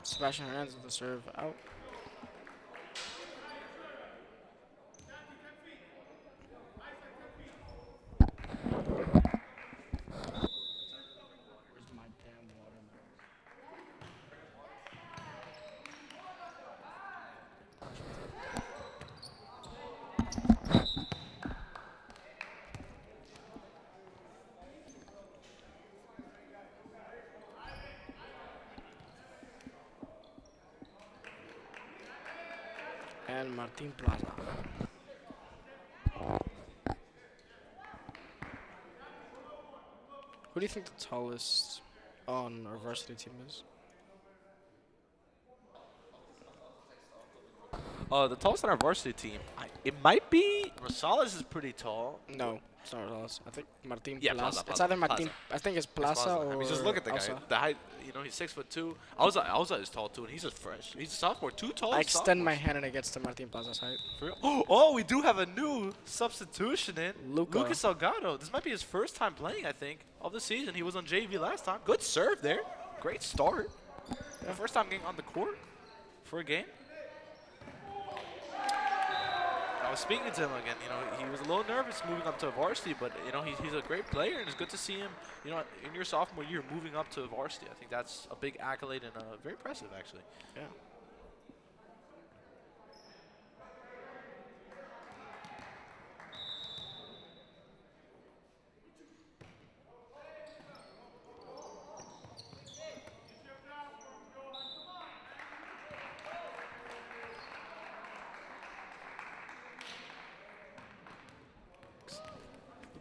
Sebastian Hernandez with the serve out. Where's my damn watermelon? and Martin Plaza. Who do you think the tallest on our varsity team is? The tallest on our varsity team, it might be Rosales is pretty tall. No, it's not Rosales. I think Martin Yeah, Plaza. Plaza, It's either Plaza. Martin. I think it's Plaza or. I mean, just look at the guy. Elsa. The height, you know, he's 6'2". Alza is tall too, and he's just fresh. He's a sophomore, too tall. I extend my hand and it gets to Martin Plaza's height. For real? Oh, we do have a new substitution in. Luca. Lucas Salgado. This might be his first time playing, I think, of the season. He was on JV last time. Good serve there. Great start. Yeah. First time getting on the court for a game. I was speaking to him again. You know, he was a little nervous moving up to varsity, but you know, he's a great player, and it's good to see him. You know, in your sophomore year, moving up to varsity. I think that's a big accolade and very impressive, actually. Yeah.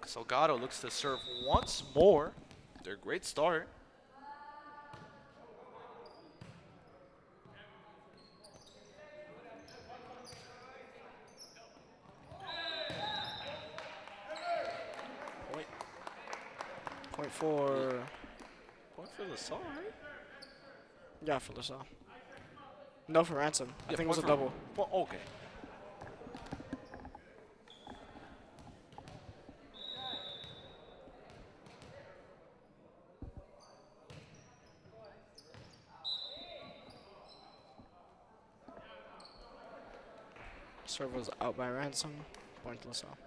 Salgado looks to serve once more. They're a great start. Point for. Point for LaSalle, right? Yeah, for LaSalle. No, for Ransom. I think it was a point for- double. Well, okay. Serve was out by Ransom. Point to LaSalle.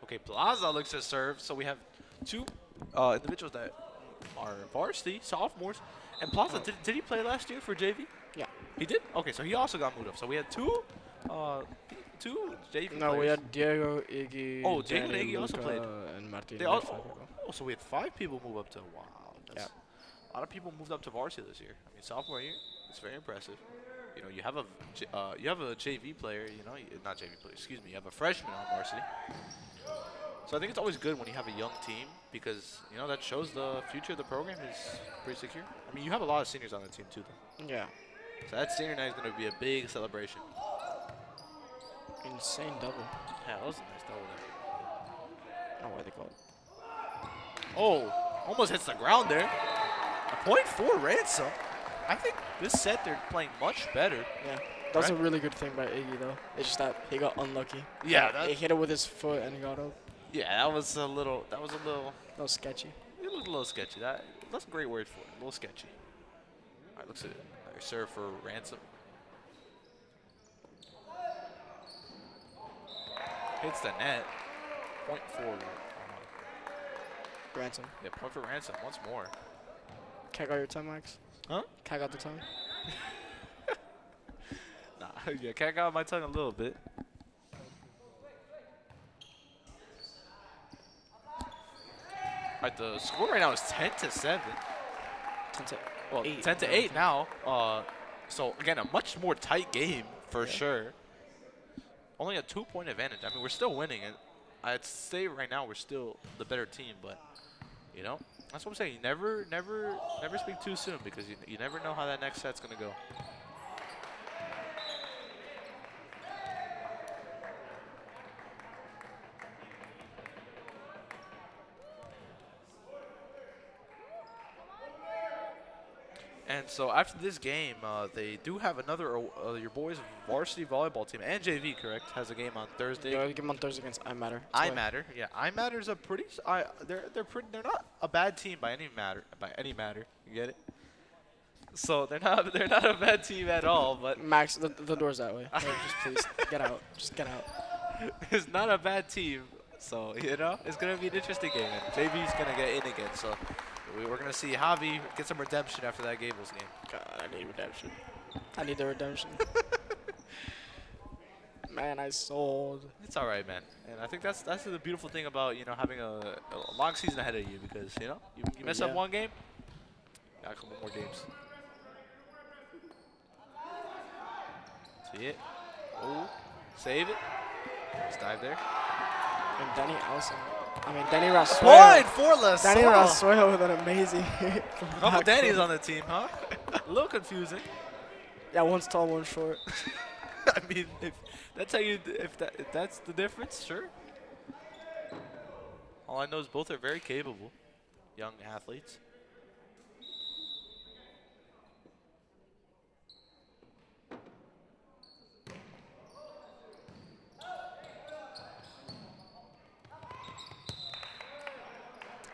Okay, Plaza looks to serve. So we have two individuals that are varsity, sophomores. And Plaza, did he play last year for JV? Yeah. He did? Okay, so he also got moved up. So we had two JV No, players. we had Diego, Iggy. Oh, Diego and Danny, Iggy also Luca, played. And Martin. They We all, had five people. so we had 5 people move up to, wow. That's Yeah. A lot of people moved up to varsity this year. I mean, sophomore year, it's very impressive. You know, you have a JV player, you know, not JV player, excuse me, you have a freshman on varsity. So I think it's always good when you have a young team because, you know, that shows the future of the program is pretty secure. I mean, you have a lot of seniors on the team too, though. Yeah. So that senior night is going to be a big celebration. Insane double. Yeah, that was a nice double there. I don't know why they call it. Oh, almost hits the ground there. A point for Ransom. I think this set they're playing much better. Yeah. That was a Right. really good thing by Iggy, though. It's just that he got unlucky. Yeah, He hit it with his foot and he got up. yeah, that was a little. That was sketchy. It looked a little sketchy. That's a great word for it. A little sketchy. All right, looks at serve for Ransom. Hits the net. Point for. Ransom. Yeah, point for Ransom once more. Can I got your time, Max? Huh? Can I got the time? Nah, yeah, cat got my tongue a little bit. All right, the score right now is 10-7. 10 to Well, 8. 10-8 now. So again, a much more tight game for Yeah. sure. Only a 2-point advantage. I mean, we're still winning, and I'd say right now we're still the better team. But you know, that's what I'm saying. You never speak too soon because you never know how that next set's gonna go. And so after this game, they do have another, your boys' varsity volleyball team and JV, correct, has a game on Thursday. Yeah, give him on Thursday against iMatter. iMatter, yeah, iMatter's a pretty. They're not a bad team by any matter. You get it? So they're not a bad team at all. But Max, the door's that way. Just please get out. Just get out. it's not a bad team. So you know it's gonna be an interesting game. And JV's gonna get in again. So we're gonna see Javi get some redemption after that Gables game. God, I need redemption. I need the redemption. Man, I sold. It's all right, man. And I think that's the beautiful thing about having a long season ahead of you because you mess up Yeah. one game, got a couple more games. See it? Oh, save it. Just dive there. And Danny Rasuelo. Point for LaSalle. Danny Rasuelo with an amazing hit. from Couple back Danny's row. on the team, huh? A little confusing. Yeah, one's tall, one's short. I mean, if that's the difference, sure. All I know is both are very capable young athletes.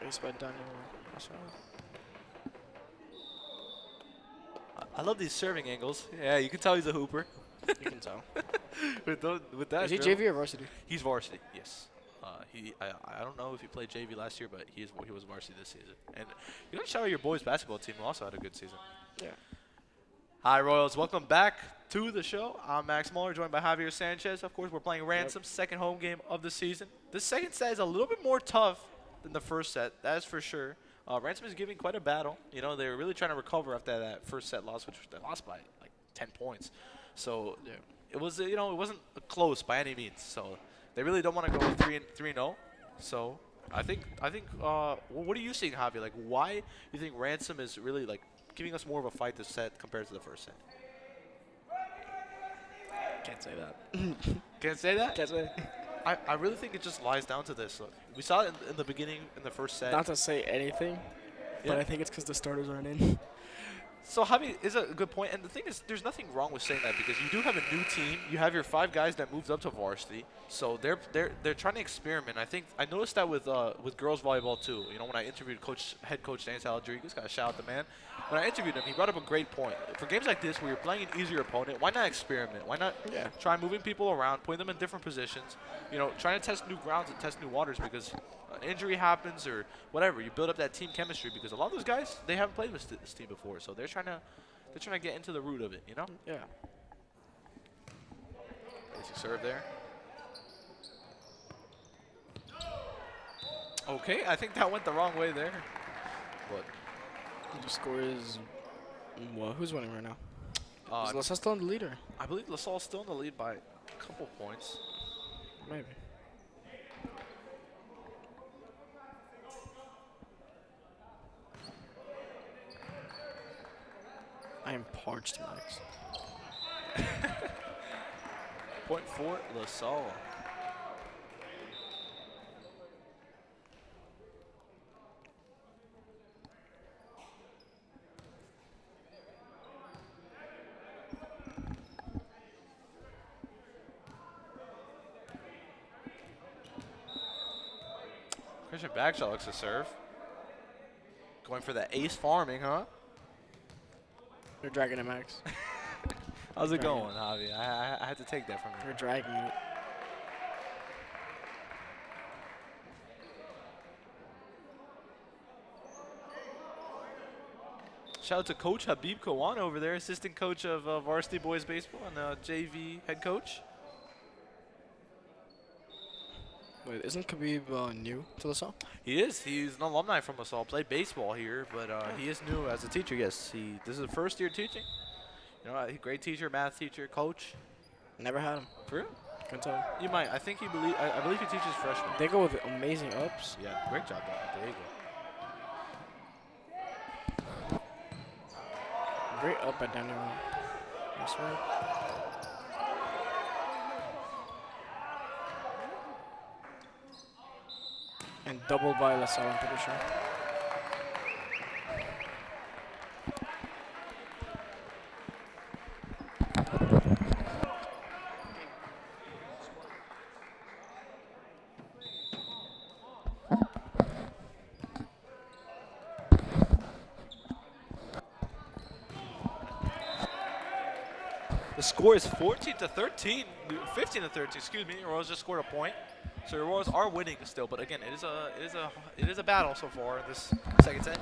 Ace by Danny Rasuelo. I love these serving angles. Yeah, you can tell he's a hooper. You can tell. with that, Is he dribble. JV or varsity? He's varsity, yes. I don't know if he played JV last year, but he was varsity this season. And you don't shout out your boys' basketball team who also had a good season. Yeah. Hi, Royals. Welcome back to the show. I'm Max Muller, joined by Javier Sanchez. Of course, we're playing Ransom, second home game of the season. This second set is a little bit more tough than the first set, that is for sure. Ransom is giving quite a battle. They were really trying to recover after that first set loss, which they lost by like 10 points. So Yeah. it was, it wasn't close by any means. So they really don't want to go 3-0. So I think, what are you seeing, Javi? Like, why do you think Ransom is really like giving us more of a fight this set compared to the first set? Can't say that. Can't say that? Can't say. I really think it just lies down to this. Look, we saw it in the beginning, in the first set. Not to say anything, but Yeah. I think it's because the starters aren't in. So Javi is a good point, and the thing is, there's nothing wrong with saying that because you do have a new team. You have your 5 guys that moved up to varsity, so they're trying to experiment. I noticed that with girls volleyball too. When I interviewed head coach Dan Saladrigas, got to shout out the man. When I interviewed him, he brought up a great point. For games like this, where you're playing an easier opponent, why not experiment? Why not try moving people around, putting them in different positions? Trying to test new grounds and test new waters because an injury happens or whatever. You build up that team chemistry because a lot of those guys, they haven't played with this team before, so they're trying to get into the root of it. Yeah. Basic serve there. Okay, I think that went the wrong way there. But The score is. Well, who's winning right now? uh, Is LaSalle still in the leader? I believe LaSalle's still in the lead by a couple points. Maybe. I am parched, Max. Point for LaSalle. Christian Bagshaw looks to serve. Going for the ace farming, huh? You're dragging it, Max. How's it Dragging going, Javi? I had to take that from you. You're dragging it. Shout out to Coach Habib Kawan over there, assistant coach of Varsity Boys Baseball and JV head coach. Wait, isn't Khabib new to LaSalle? He is. He's an alumni from LaSalle. Played baseball here, but he is new as a teacher. Yes, this is his first year teaching. Great teacher, math teacher, coach. Never had him. For real? Can tell. You might. I believe he teaches freshmen. They go with amazing ups. Yeah, great job, There you go. Great up at Daniel. That's right. And double by LaSalle, I'm pretty sure. The score is 14-13, 15-13. Excuse me. Royals just scored a point, so the Royals are winning still. But again, it is a battle so far in this second set.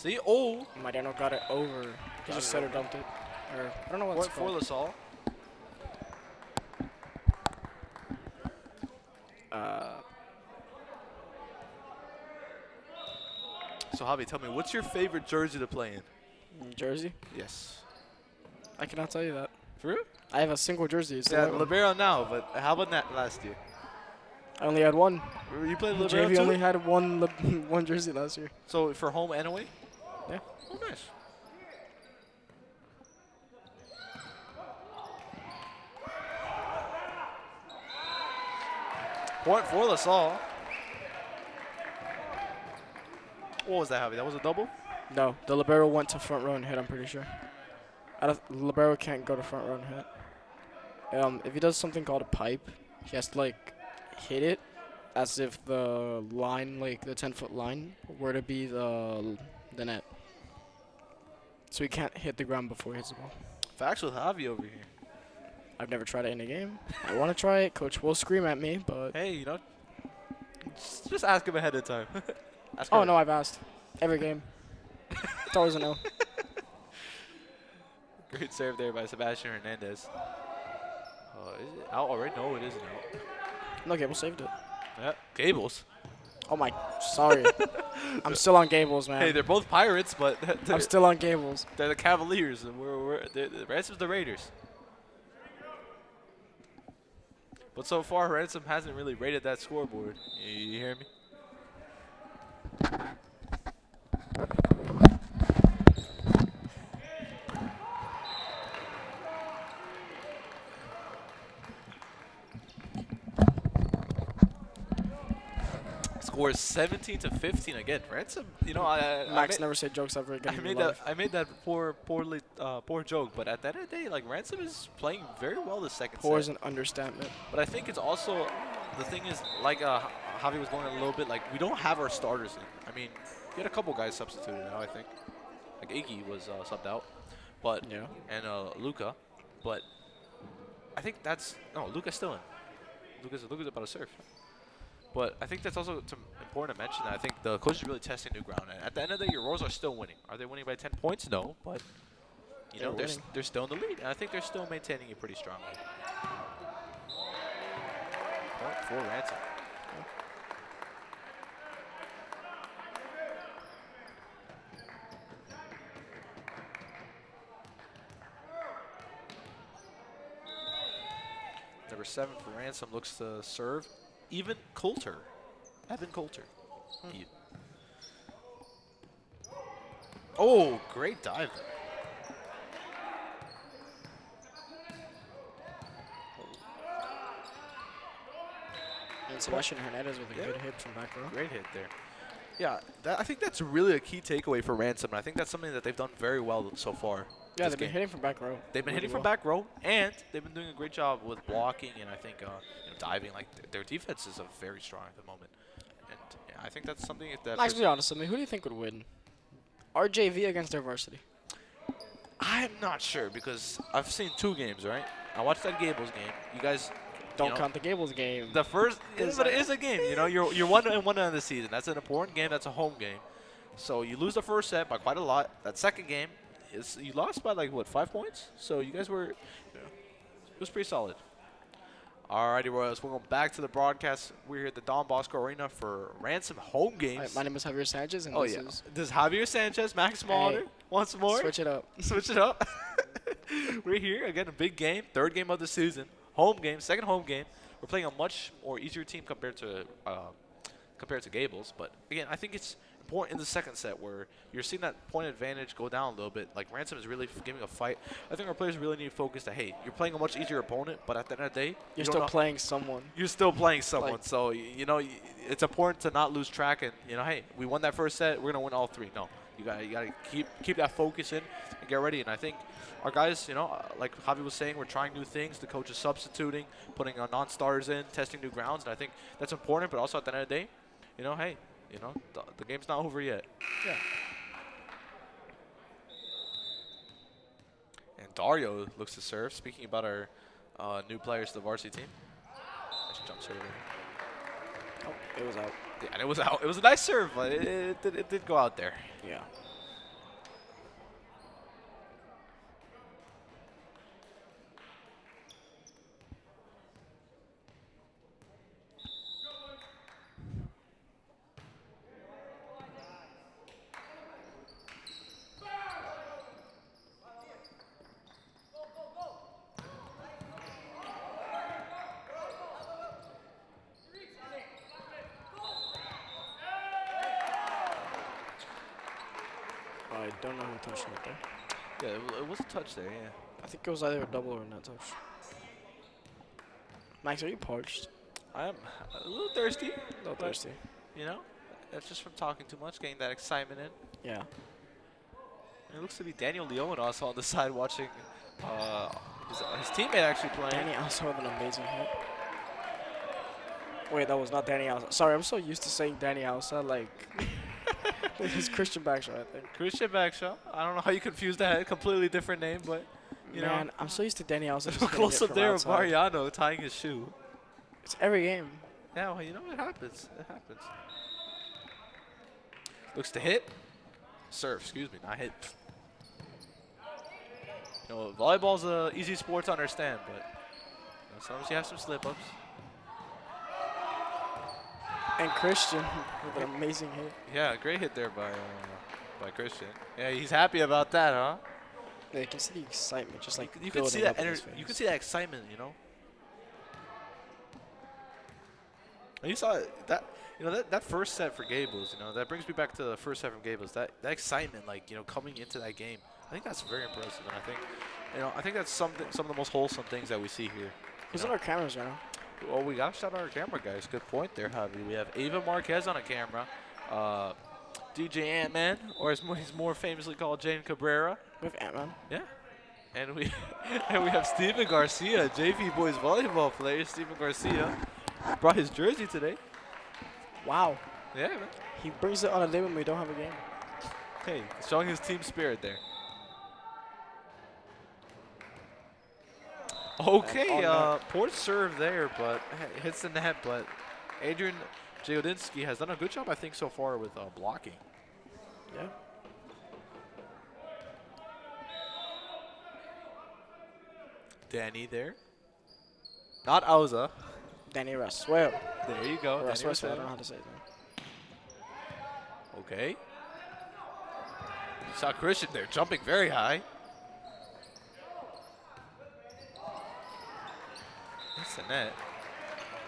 See? Oh! Mariano got it over. He just said or dumped it. Or, I don't know what it's Point for called. LaSalle. So, Javi, tell me, what's your favorite jersey to play in? Jersey? Yes. I cannot tell you that. For real? I have a single jersey. It's the Yeah, white one. libero now, but how about that last year? I only had one. You played libero JV too? only had one jersey last year. So, for home and away? Yeah. Oh, nice. Point for LaSalle. What was that, Javi? That was a double? No, the libero went to front row and hit, I'm pretty sure. Libero can't go to front row and hit. If he does something called a pipe, he has to, like, hit it as if the line, like the 10-foot line, were to be the net. So he can't hit the ground before he hits the ball. Facts with Javi over here. I've never tried it in a game. I want to try it. Coach will scream at me, but... Hey, you know, just ask him ahead of time. Oh, no, I've asked. Every game. It's always a no. Great serve there by Sebastian Hernandez. Is it out already? No, it isn't out. No, Gable saved it. Yeah, Gables. Oh, my... Sorry. I'm still on Gables, man. Hey, they're both Pirates, but I'm still on Gables. they're the Cavaliers, and the Ransom's the Raiders. But so far, Ransom hasn't really rated that scoreboard. You hear me? Score is 17-15 again. Ransom, you know, Max never said jokes ever again. I made that poor joke, but at the end of the day, like Ransom is playing very well the second Poor set. is an understatement. But I think it's also the thing is like Javi was going a little bit like we don't have our starters in. I mean, we had a couple guys substituted now. I think like Iggy was subbed out, but Yeah. and Luca, but I think that's no Luca's still in. Luca's about to serve. But I think that's also important to mention that I think the coach is really testing new ground. And at the end of the day, your Royals are still winning. Are they winning by 10 points? No, but you know they're still in the lead, and I think they're still maintaining it pretty strongly. Point for Ransom. Number 7 for Ransom looks to serve. Evan Coulter. Oh, great dive. And Sebastian Hernandez with a good hit from back row. Great hit there. Yeah, I think that's really a key takeaway for Ransom. And I think that's something that they've done very well so far. Yeah, they've been hitting from back row. They've been really hitting from well. back row, and they've been doing a great job with blocking and I think diving. Like their defense is very strong at the moment, and yeah, I think that's something that. Max, be honest with me. Who do you think would win? RJV against their varsity? I'm not sure because I've seen 2 games, right? I watched that Gables game. You guys Don't count the Gables game. The first, but it is a game. You know, you're 1-1 of the season. That's an important game. That's a home game. So you lose the first set by quite a lot. That second game, you lost by like what 5 points. So you guys were, it was pretty solid. Alrighty, Royals. We're going back to the broadcast. We're here at the Don Bosco Arena for Ransom home games. Right, my name is Javier Sanchez, and this is Javier Sanchez, Max Mauder, once more. Switch it up. Switch it up. We're here again, a big game, 3rd game of the season, home game, 2nd home game. We're playing a much more easier team compared to Gables, but again, I think it's important in the second set where you're seeing that point advantage go down a little bit. Like Ransom is really giving a fight. I think our players really need to focus that hey, you're playing a much easier opponent, but at the end of the day, you're still playing someone. You're still playing someone. Like, so you know it's important to not lose track. And you know, hey, we won that first set. We're gonna win all 3. No, you gotta keep that focus in and get ready. And I think our guys, you know, like Javi was saying, we're trying new things. The coach is substituting, putting non-starters in, testing new grounds, and I think that's important. But also at the end of the day, you know, hey. You know, the game's not over yet. Yeah. And Dario looks to serve. Speaking about our new players to the varsity team. Nice jump serve. Oh, it was out. Yeah, and it was out. It was a nice serve, but it did go out there. Yeah. I don't know who touched it there. Yeah, it was a touch there. Yeah. I think it was either a double or a net touch. Max, are you parched? I am a little thirsty. A little but, thirsty. You know, that's just from talking too much, getting that excitement in. Yeah. And it looks to be Daniel Leon also on the side watching his teammate actually playing. Danny also with an amazing hit. Wait, that was not Danny Alsa. Sorry, I'm so used to saying Danny Alsa, like it's Christian Backshot, I think. Christian Backshot. I don't know how you confused that. Completely different name, but you Man, know. I'm so used to Danny Alsa. just So hitting close it up from there with outside. Mariano tying his shoe. It's every game. Yeah, well, you know, it happens. It happens. Looks to hit. Serve, excuse me, not hit. You know, volleyball's a easy sport to understand, but you know, sometimes you have some slip-ups. And Christian with an amazing hit. Yeah, great hit there by Christian. Yeah, he's happy about that, huh? Yeah, you can see the excitement, just like You can see building that up in his energy. You face. can see that excitement, you know. And you saw that, you know, that first set for Gables, you know, that brings me back to the first set from Gables. That excitement, like, you know, coming into that game, I think that's very impressive. And I think, you know, I think that's some of the most wholesome things that we see here. Who's on our cameras right now? Well, we got to shout out our camera guys. Good point there, Javi. We have Ava Marquez on a camera, DJ Ant-Man, or as he's more famously called, Jane Cabrera. With Ant-Man. Yeah. And we have Steven Garcia, JV Boys volleyball player. Steven Garcia brought his jersey today. Wow. Yeah, man. He brings it on a day when we don't have a game. Hey, showing his team spirit there. Okay, poor serve there, but hits the net. But Adrian Jodinski has done a good job, I think, so far with blocking. Yeah. Danny there. Not Auza. Danny Rasuel. There you go. Danny Rasuel, I Rasuel. don't know how to say it. Okay. You saw Christian there jumping very high. That's the net.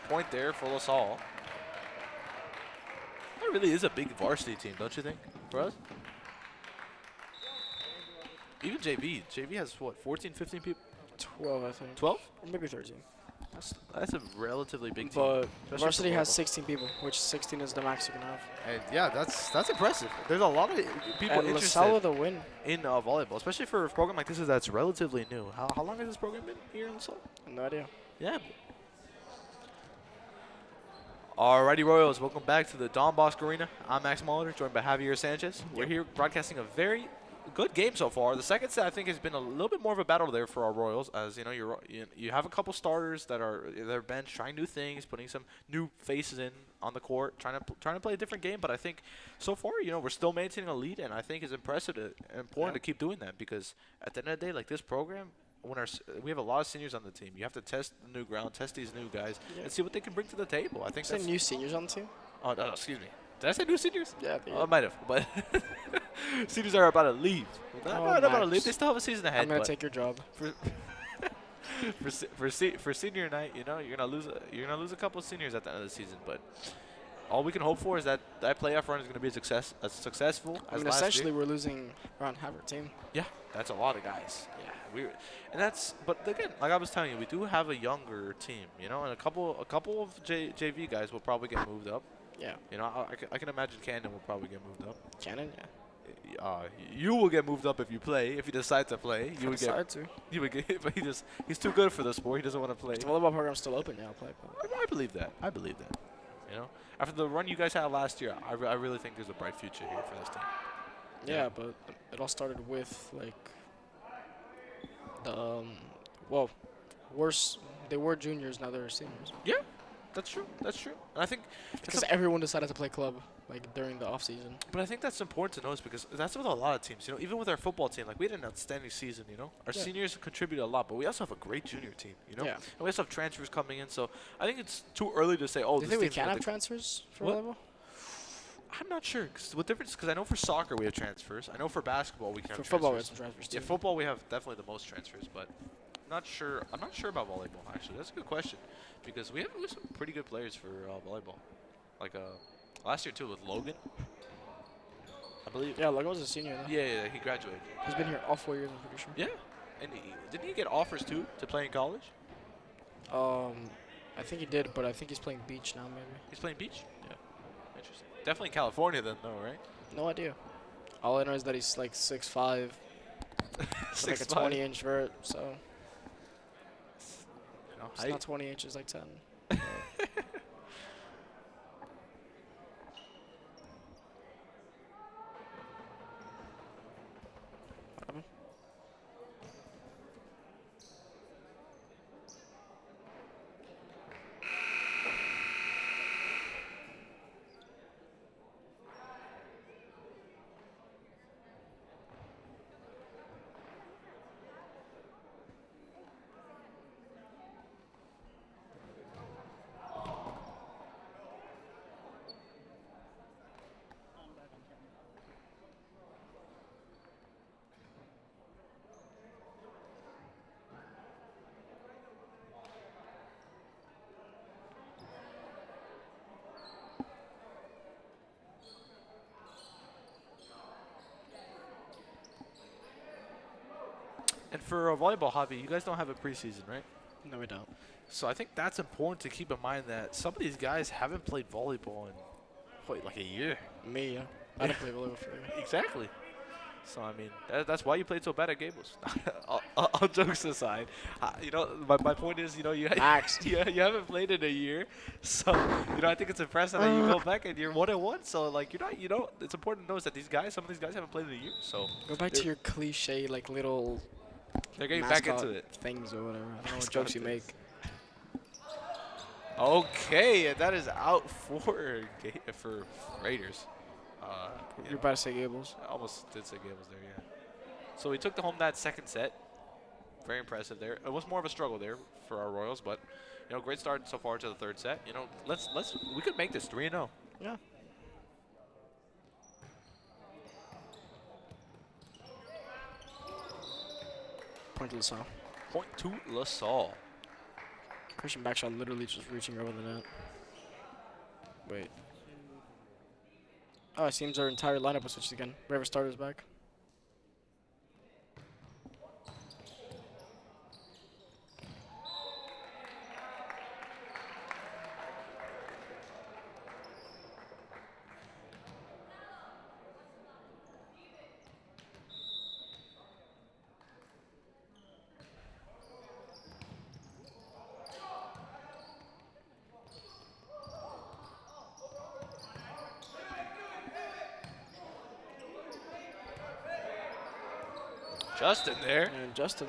Point there for us all. That really is a big varsity team, don't you think, for us? Even JV. JV has, what, 14, 15 people? 12, I think. 12? Or maybe 13. That's a relatively big team. But especially varsity for has volleyball. 16 people, which 16 is the max you can have. And yeah, that's impressive. There's a lot of people And interested LaSalle with a win. in volleyball, especially for a program like this that's relatively new. How long has this program been here in LaSalle? No idea. Yeah. Alrighty, Royals, welcome back to the Don Bosco Arena. I'm Max Molitor, joined by Javier Sanchez. We're here broadcasting a very good game so far. The second set, I think, has been a little bit more of a battle there for our Royals, as you know, you have a couple starters that are their bench trying new things, putting some new faces in on the court, trying to play a different game. But I think so far, you know, we're still maintaining a lead, and I think it's impressive and important to keep doing that, because at the end of the day, like this program, when we have a lot of seniors on the team, you have to test the new ground, test these new guys, and see what they can bring to the table. I think Is there that's new seniors on the team? Oh, no, excuse me. Did I say new seniors? Yeah, Oh, I might have, but seniors are about to leave. Not about to Max. leave. They still have a season ahead. I'm going but to take your job. for senior night, you know, you're gonna lose a couple of seniors at the end of the season. But all we can hope for is that playoff run is gonna be as successful I as mean, last essentially, year. we're losing around half our team. Yeah, that's a lot of guys. Yeah, but again, like I was telling you, we do have a younger team, you know, and a couple of JV guys will probably get moved up. Yeah. You know, I can imagine Camden will probably get moved up. Cannon, yeah. You will get moved up if you play. If you decide to play, you would get. to. You would get. But he's too good for the sport. He doesn't want to play. The volleyball program's still open, yeah, I'll play. I believe that. You know, after the run you guys had last year, I really think there's a bright future here for this team. Yeah, but it all started with, like, the, well, worse, they were juniors, now they're seniors. Yeah, that's true. And I think Because everyone decided to play club, like, during the off-season. But I think that's important to notice, because that's with a lot of teams. You know, even with our football team, like we had an outstanding season. You know, our seniors contributed a lot, but we also have a great junior team. You know, Yeah. and we also have transfers coming in. So I think it's too early to say, oh, Do you this think we team's can gonna have take- transfers for What? volleyball? I'm not sure. Because I know for soccer we have transfers. I know for basketball we can have For transfers. football, we have some transfers, too. Yeah, football we have definitely the most transfers, but not sure. I'm not sure about volleyball, actually. That's a good question, because we have some pretty good players for volleyball. Like last year too with Logan. believe. Yeah, Logan's a senior though. Yeah, he graduated. He's been here all 4 years, I'm pretty sure. Yeah, and didn't he get offers too to play in college? I think he did, but I think he's playing beach now, maybe. He's playing beach. Yeah, interesting. Definitely California then, though, right? No idea. All I know is that he's like 6'5", with like a 20-inch vert, so You know, it's not 20 inches, like 10. And for a volleyball hobby, you guys don't have a preseason, right? No, we don't. So I think that's important to keep in mind that some of these guys haven't played volleyball in like a year. Me, yeah. I didn't play volleyball for you. Exactly. So I mean, that's why you played so bad at Gables. All jokes aside, you know, my point is, you know, you you haven't played in a year, so you know, I think it's impressive that you go back and you're 1-1. So like, you're not, you know, it's important to notice that some of these guys haven't played in a year. So Go back to your cliche, like, little they're getting back into mascot it. things or whatever. I don't know what Mascot jokes you make. things. Okay, and that is out for Raiders. You're about to say Gables. I almost did say Gables there, yeah. So we took home that second set. Very impressive there. It was more of a struggle there for our Royals, but you know, great start so far to the third set. You know, we could make this 3-0. Yeah. Point to LaSalle. Point to LaSalle. Christian backshot literally just reaching over the net. Wait. Oh, it seems our entire lineup was switched again. Wherever starter's back. Justin there. And Justin.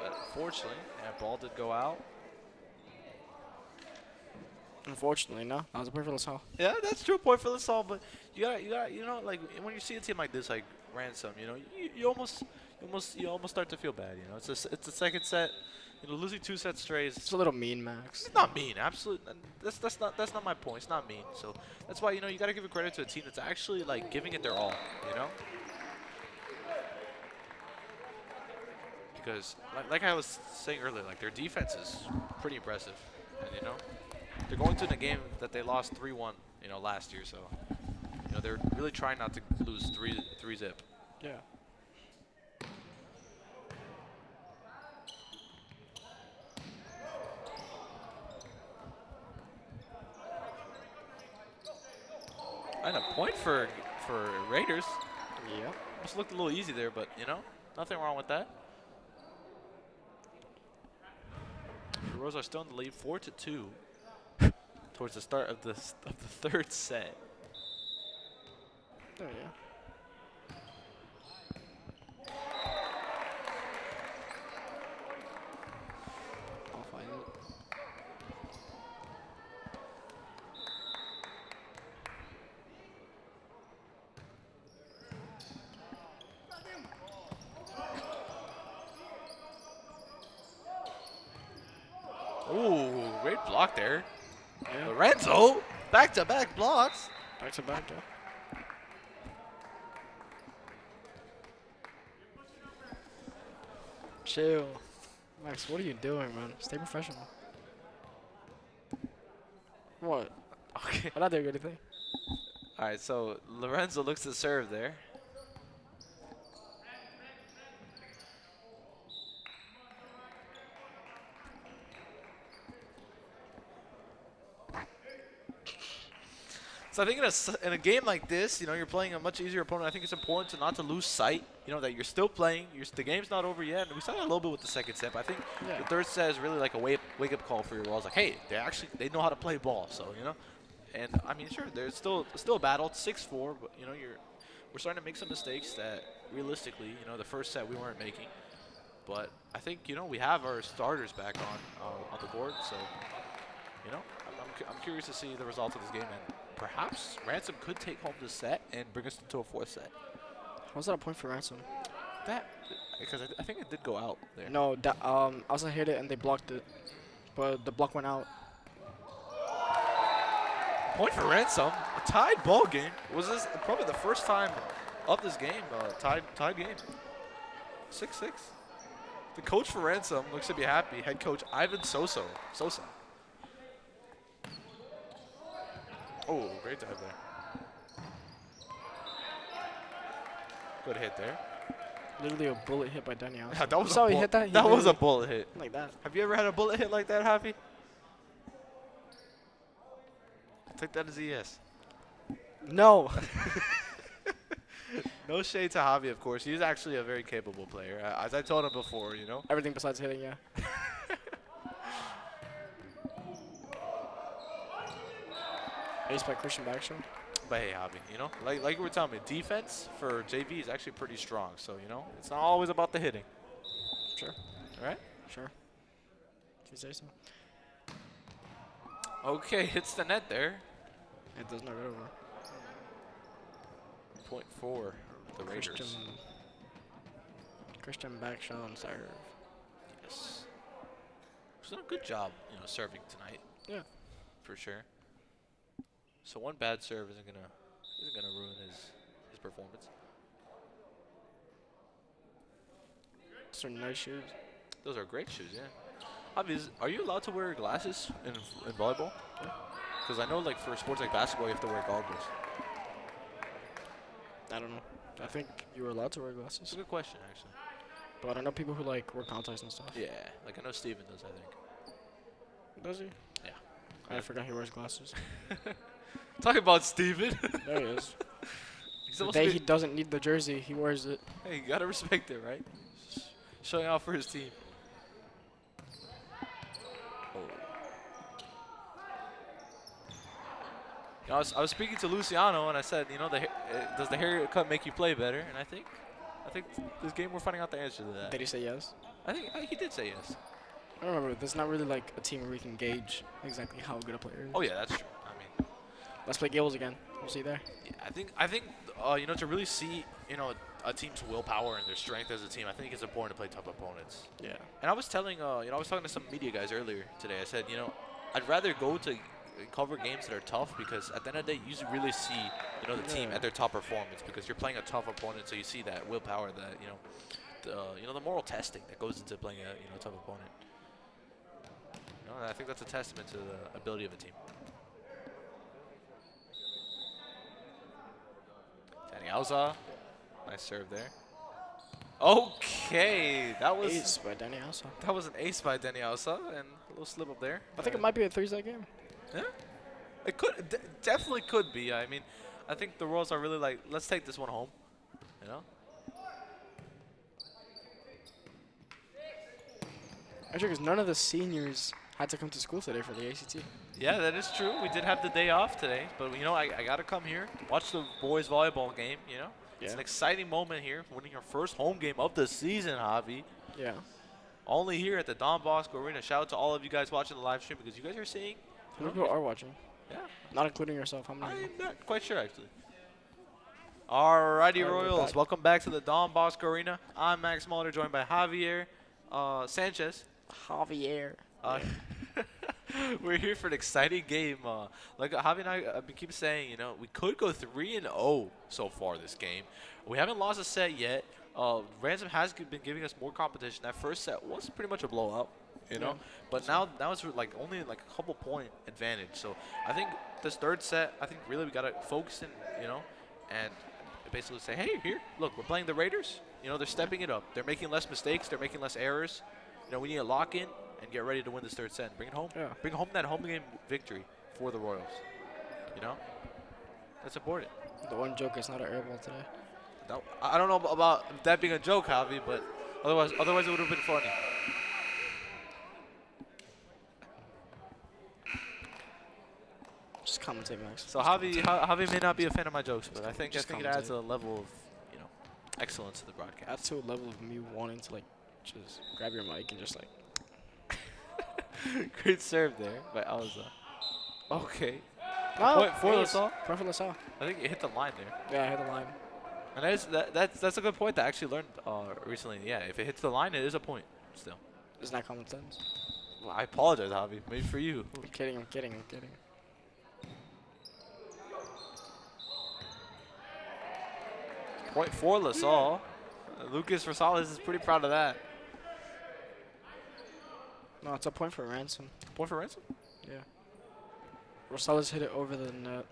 But unfortunately, that ball did go out. Unfortunately, no. That was a point for LaSalle. Yeah, that's true. Point for LaSalle, but you got, you know, like when you see a team like this, like Ransom, you know, you almost start to feel bad. You know, it's a second set. You know, losing 2 sets straight It's a little mean, Max. It's not mean, absolutely. That's not my point. It's not mean. So that's why, you know, you got to give a credit to a team that's actually like giving it their all. You know, because like I was saying earlier, like their defense is pretty impressive, and you know, they're going to the game that they lost 3-1, you know, last year. So you know, they're really trying not to lose 3-zip. Yeah. And a point for Raiders. Yeah. Almost looked a little easy there, but you know, nothing wrong with that. The Royals are still in the lead, 4-2, towards the start of the third set. Oh, yeah. I'll find it. Ooh, great block there. Yeah. Lorenzo, back-to-back blocks. Back to back, yeah. Chill. Max, what are you doing, man? Stay professional. What? Okay. I not doing anything. All right, so Lorenzo looks to serve there. So I think in a game like this, you know, you're playing a much easier opponent. I think it's important to not to lose sight, you know, that you're still playing. The game's not over yet. And we saw that a little bit with the second set. I think the third set is really like a wake-up call for your walls. Like, hey, they know how to play ball. So, you know, and I mean, sure, there's still a battle. It's 6-4, but you know, we're starting to make some mistakes that realistically, you know, the first set we weren't making. But I think, you know, we have our starters back on the board. So, you know, I'm curious to see the results of this game, and perhaps Ransom could take home this set and bring us into a fourth set. Was that a point for Ransom? Because I think it did go out there. No, Asa hit it and they blocked it, but the block went out. Point for Ransom. A tied ball game. Was this probably the first time of this game? Tied game. 6-6. The coach for Ransom looks to be happy. Head coach Ivan Sosa. Oh, great dive there. Good hit there. Literally a bullet hit by Danny Asa. Yeah, that was He hit that? That was a bullet hit. Like that. Have you ever had a bullet hit like that, Javi? I'll take that as a yes. No. No shade to Javi, of course. He's actually a very capable player. As I told him before, you know. Everything besides hitting, yeah. Ace by Christian Backstrom. But hey, Javi, you know, like you were telling me, defense for JV is actually pretty strong. So, you know, it's not always about the hitting. Sure. All right? Sure. If you say so. Okay, hits the net there. It does not go over. Point for the Raiders. Christian Backstrom on serve. Yes. He's done a good job, you know, serving tonight. Yeah. For sure. So one bad serve isn't gonna ruin his performance. Those are nice shoes. Those are great shoes, yeah. Javi, are you allowed to wear glasses in volleyball? Yeah. Because I know, like, for sports like basketball, you have to wear goggles. I don't know. I think you were allowed to wear glasses. It's a good question, actually. But I know people who like wear contacts and stuff. Yeah, like I know Steven does, I think. Does he? Yeah. I forgot he wears glasses. Talking about Steven. There he is. He's The supposed day to he be, doesn't need the jersey, he wears it. hey, you gotta respect it, right? Showing out for his team. Oh. You know, I was speaking to Luciano, and I said, you know, does the haircut make you play better? And I think this game we're finding out the answer to that. Did he say yes? I think he did say yes. I don't remember. There's not really like a team where we can gauge exactly how good a player is. Oh yeah, that's true. I mean, Let's play Gables again. We'll see there. yeah, I think you know, to really see, you know, a team's willpower and their strength as a team, I think it's important to play tough opponents. Yeah. And I was telling, you know, I was talking to some media guys earlier today. I said, you know, I'd rather go to cover games that are tough because at the end of the day, you really see, you know, the team at their top performance because you're playing a tough opponent, so you see that willpower, that you know, the moral testing that goes into playing a tough opponent. You know, and I think that's a testament to the ability of a team. Danny Alza, nice serve there. Okay, that was Ace by Danny Asa. that was an ace by Danny Alza and a little slip up there. I think it might be a 3-set game. Yeah, it could definitely could be. I mean, I think the Royals are really like, let's take this one home. You know. Actually, because none of the seniors had to come to school today for the ACT. Yeah, that is true. We did have the day off today, but you know, I got to come here, watch the boys volleyball game. You know, it's an exciting moment here, winning your first home game of the season, Javi. Yeah. Only here at the Don Bosco Arena. Shout out to all of you guys watching the live stream because you guys are seeing. How many people are watching? Yeah, Not including yourself. How many? I'm not quite sure actually. Alrighty, Alright, we're Royals, back. welcome back to the Don Bosco Arena. I'm Max Mulder, joined by Javier Sanchez. Javier. We're here for an exciting game. Like Javi and I keep saying, you know, we could go 3-0 so far this game. We haven't lost a set yet. Ransom has been giving us more competition. That first set was pretty much a blowout. you know. But now it's like only like a couple point advantage. So I think this third set, I think really we gotta focus in, you know, and basically say, hey, here, look, we're playing the Raiders. You know, they're stepping it up. They're making less mistakes. They're making less errors. You know, we need to lock in and get ready to win this third set and bring it home. Yeah. Bring home that home game victory for the Royals. You know, that's important. The one joke is not an airball today. No, I don't know about that being a joke, Javi, but otherwise it would have been funny. Just commentate, Max. So Javi may not be a fan of my jokes, but I think Just it adds commentate. a level of, you know, excellence to the broadcast. Add to a level of me wanting to like just grab your mic and just like. Great serve there by Alza. Okay. Oh, Point for LaSalle? Point for LaSalle. I think it hit the line there. Yeah, I hit the line. And that's a good point that I actually learned recently. Yeah, if it hits the line, it is a point still. Isn't that common sense? Well, I apologize, Javi. Maybe for you. I'm kidding. I'm kidding. I'm kidding. Point for LaSalle. Lucas Rosales is pretty proud of that. No, it's a point for Ransom. Point for Ransom? Yeah. Rosales hit it over the net.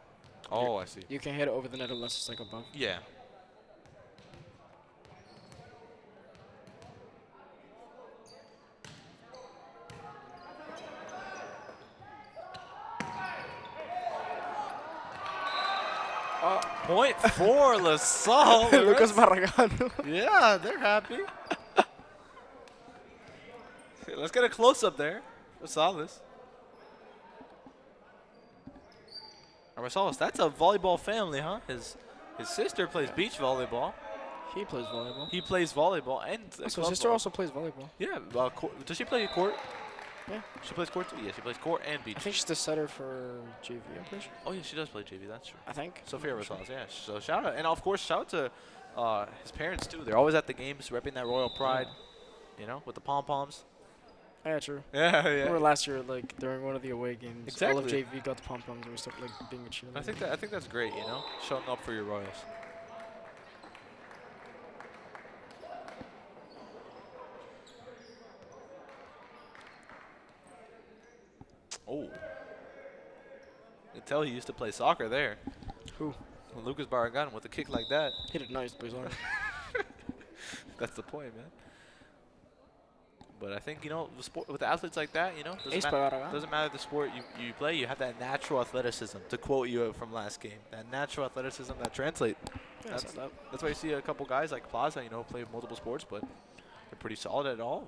Oh, I see. You can hit it over the net unless it's like above. Yeah. Point for LaSalle. Lucas Barragán. Yeah, they're happy. Okay, let's get a close-up there. Rosales. Rosales, that's a volleyball family, huh? His sister plays beach volleyball. He plays volleyball. He plays volleyball and So his club sister ball. also plays volleyball. Yeah. Does she play court? Yeah. She plays court too? Yeah, she plays court and beach. I think she's the setter for JV, I'm pretty sure. Oh, yeah, she does play JV. That's true. I think. Sophia Rosales, yeah. So shout out. And, of course, shout out to his parents, too. They're always at the games repping that royal pride, you know, with the pom-poms. Yeah, true. Yeah, Remember last year, like during one of the away games, all of Exactly. JV got the pom poms and we started like being a cheerleader. I think that's great, you know, showing up for your Royals. Oh. You can tell he used to play soccer there. Who? Lucas Barragán with a kick like that. Hit it nice, but he's on. That's the point, man. But I think, you know, with athletes like that, you know, Ace doesn't matter the sport you play, you have that natural athleticism, to quote you from last game. That natural athleticism that translates. Yeah, That's why you see a couple guys like Plaza, you know, play multiple sports, but they're pretty solid at all.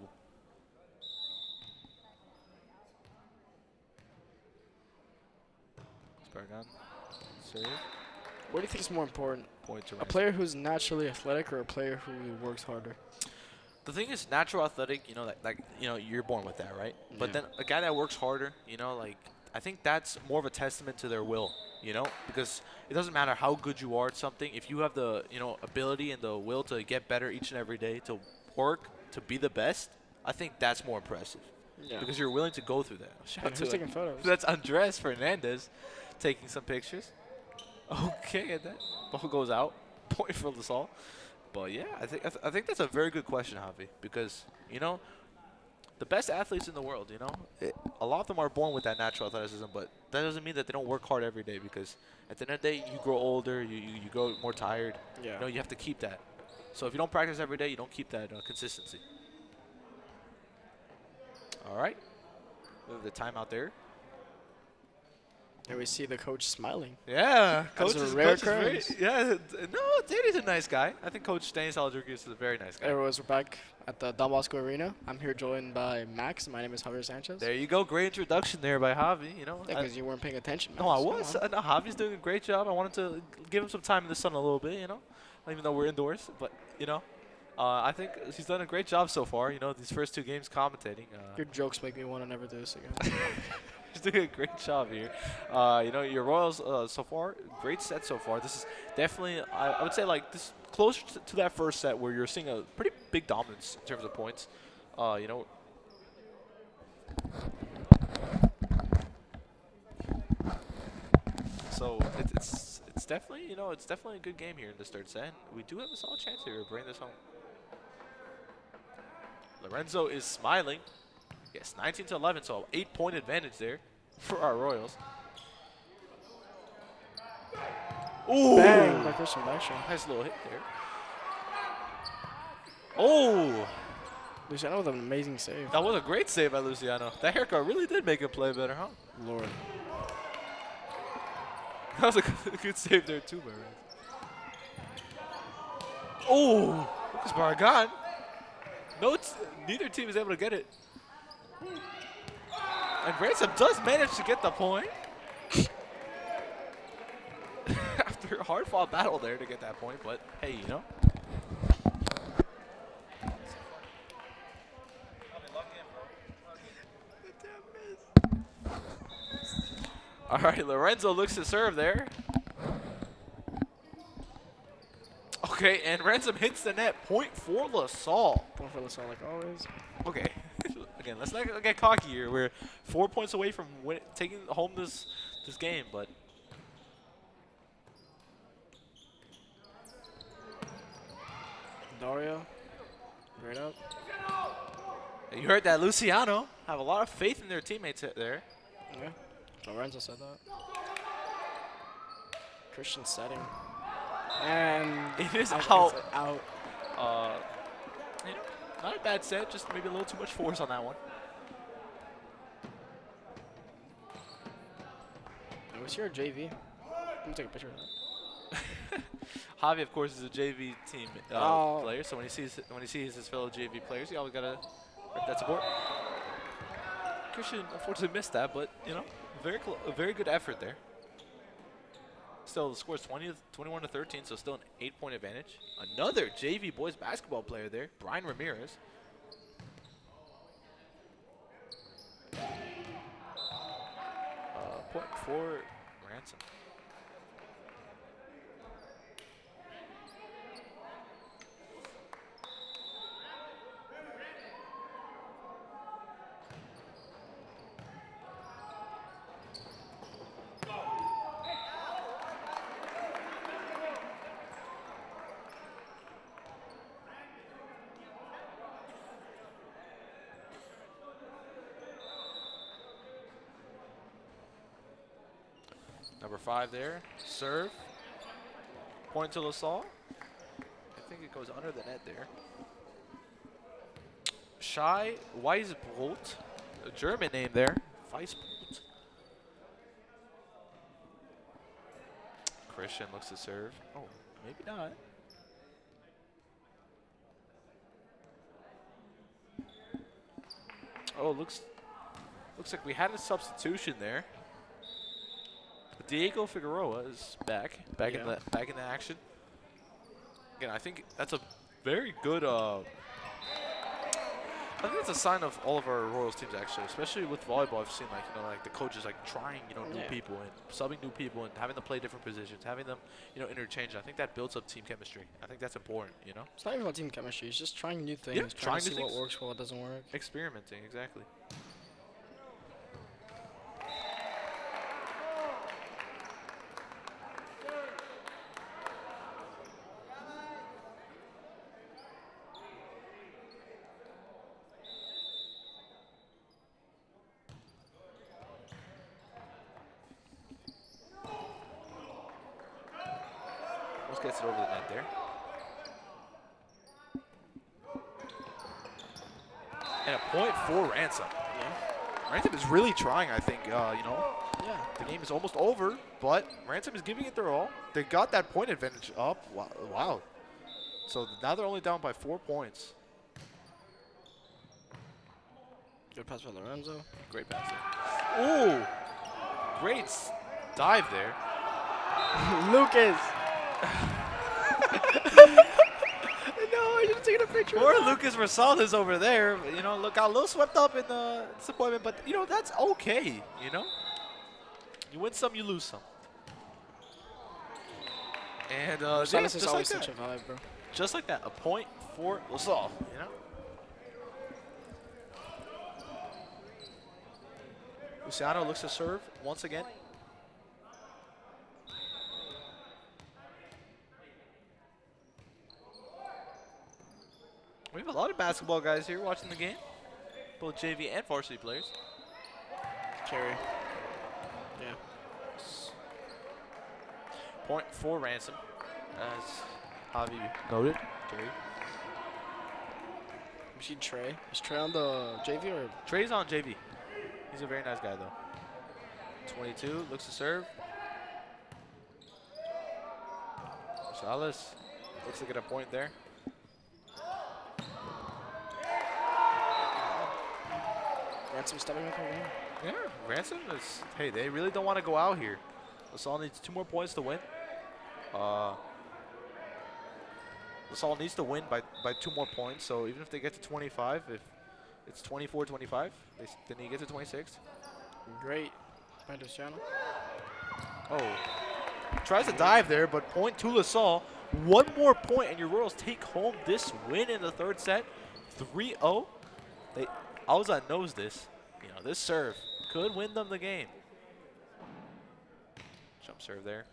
Barragán, serve. What do you think is more important? Point to A Ransom. player who's naturally athletic or a player who works harder? The thing is, natural athletic, you know, like you know, you're born with that, right? But then a guy that works harder, you know, like I think that's more of a testament to their will, you know, because it doesn't matter how good you are at something. If you have the, you know, ability and the will to get better each and every day, to work to be the best, I think that's more impressive. Yeah. Because you're willing to go through that. Shout out And who's to taking photos? That's Andres Fernandez taking some pictures. Okay, and that ball goes out. Point for LaSalle. But yeah, I think that's a very good question, Javi, because you know, the best athletes in the world, you know, a lot of them are born with that natural athleticism, but that doesn't mean that they don't work hard every day, because at the end of the day, you grow older, you grow more tired. Yeah. You know, you have to keep that. So if you don't practice every day, you don't keep that consistency. All right, the timeout there. And we see the coach smiling. Yeah, That's coach a is rare very, occurrence. yeah. No, Danny's a nice guy. I think Coach Stanislaw Rodriguez is a very nice guy. Everyone's back at the Don Bosco Arena. I'm here joined by Max. My name is Javier Sanchez. There you go. Great introduction there by Javi. You know. Yeah, because you weren't paying attention. No, I Max. was. Come on. No, Javi's doing a great job. I wanted to give him some time in the sun a little bit. You know, even though we're indoors, but you know, I think he's done a great job so far. You know, these first 2 games commentating. Your jokes make me want to never do this again. He's doing a great job here. You know, your Royals so far, great set so far. This is definitely, I would say, like this closer to that first set where you're seeing a pretty big dominance in terms of points. You know. So it's definitely, you know, it's definitely a good game here in this third set. We do have a solid chance here to bring this home. Lorenzo is smiling. Yes, 19 to 11, so 8-point advantage there for our Royals. Ooh! Bang! By Christian Backstrom. Nice little hit there. Oh! Luciano with an amazing save. That was a great save by Luciano. That haircut really did make him play better, huh? Lord. That was a good save there, too, by Ransom. Oh! Lucas Barragan. Neither team is able to get it. And Ransom does manage to get the point. After a hard-fought battle there to get that point, but hey, you know. All right, Lorenzo looks to serve there. Okay, and Ransom hits the net. Point for LaSalle. Point for LaSalle like always. Okay. Again, let's not get cocky here. We're 4 points away from taking home this game, but Dario. Right up. you heard that Luciano have a lot of faith in their teammates there. Yeah. Lorenzo said that. Christian setting. And It is out. out. It's out. You know, not a bad set, just maybe a little too much force on that one. What's your JV? Let me take a picture of that. Javi, of course, is a JV team Oh. player, so when he sees his fellow JV players, he always gotta rep that support. Christian unfortunately missed that, but you know, a very good effort there. Still, the score is 21 to 13, so still an 8-point advantage. Another JV boys basketball player there, Brian Ramirez. Point for Ransom. Number 5 there, serve. Point to LaSalle. I think it goes under the net there. Shai Weisbolt, a German name there. Weisbolt. Christian looks to serve. Oh, maybe not. Oh, looks like we had a substitution there. Diego Figueroa is back in the action. Again, I think that's a very good. I think it's a sign of all of our Royals teams actually, especially with volleyball. I've seen like the coaches like trying new people and subbing new people and having them play different positions, having them interchange. I think that builds up team chemistry. I think that's important. It's not even about team chemistry. It's just trying new things. Yeah, trying to new see what things. works, what doesn't work. Experimenting, exactly. Gets it over the net there. And a point for Ransom. Yeah. Ransom is really trying, I think. Yeah. The game is almost over, but Ransom is giving it their all. They got that point advantage up. Wow. So now they're only down by 4 points. Good pass by Lorenzo. Great pass there. Ooh! Great dive there. Lucas! No, I should have taken a picture. Poor Lucas Rosales over there. Got a little swept up in the disappointment, but that's okay. You win some, you lose some. And Rosales is just like always that. such a vibe, bro. Just like that, a point for LaSalle. Luciano looks to serve once again. We have a lot of basketball guys here watching the game. both JV and varsity players. Carry. Yeah. Point for Ransom, as Javi noted. Carry. We see Trey. Is Trey on the JV or? Trey's on JV. He's a very nice guy, though. 22, looks to serve. Gonzalez looks to get a point there. Ransom stepping up over here. Yeah, Ransom is, hey, they really don't want to go out here. LaSalle needs 2 more points to win. LaSalle needs to win by 2 more points, so even if they get to 25, if it's 24-25, then you get to 26. Great. By Luciano. Oh. Tries to dive there, but point to LaSalle. 1 more point, and your Royals take home this win in the 3rd set. 3-0. Alza knows this. You know, this serve could win them the game. Jump serve there.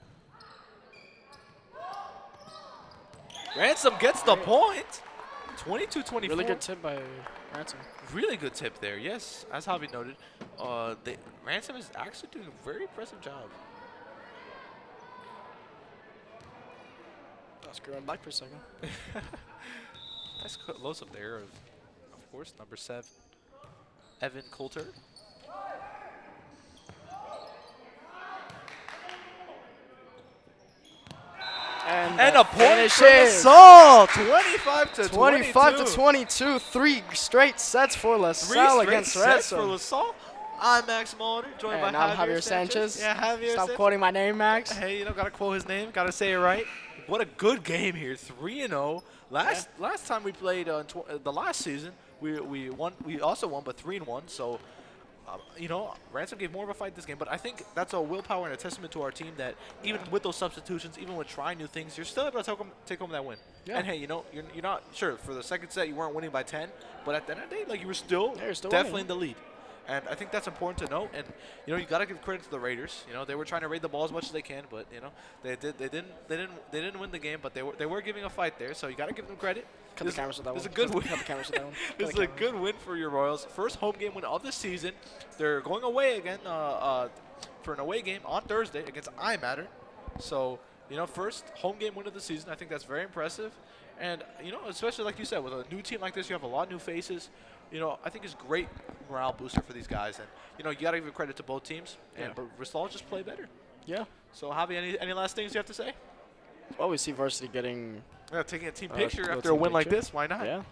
Ransom gets the point. 22-24. Really good tip by Ransom. Really good tip there, yes. As Javi noted, Ransom is actually doing a very impressive job. I'll screw him back for a second. Nice close up there, of course, number 7, Evan Coulter. And a point for LaSalle, 25 to 22. 3 straight sets for LaSalle against Ransom. For LaSalle. I'm Max Mulder, joined by And I'm Javier Sanchez. Yeah, Javier Stop Sanchez. quoting my name, Max. Hey, you know, gotta quote his name, gotta say it right. What a good game here, 3-0. Last time we played the last season, we won. We also won, but 3-1. So, you know, Ransom gave more of a fight this game. But I think that's a willpower and a testament to our team that even with those substitutions, even with trying new things, you're still able to take home that win. Yeah. And hey, you know, you're not sure for the 2nd set you weren't winning by 10, but at the end of the day, like you were still, definitely winning. in the lead. And I think that's important to note. And you know, you got to give credit to the Raiders. You know, they were trying to raid the ball as much as they can, but you know, they didn't win the game, but they were giving a fight there. So you got to give them credit. Cut the cameras with that one. This is a good win. Cut the cameras with that one. This is a good win for your Royals. First home game win of the season. They're going away again for an away game on Thursday against iMatter. So you know, first home game win of the season. I think that's very impressive. And you know, especially like you said, with a new team like this, you have a lot of new faces. You know, I think it's great morale booster for these guys. And, you know, you got to give credit to both teams. Yeah. But LaSalle just play better. Yeah. So, Javi, any last things you have to say? Well, we see Varsity getting... Yeah, taking a team picture little after a team win like picture. this. Why not? Yeah.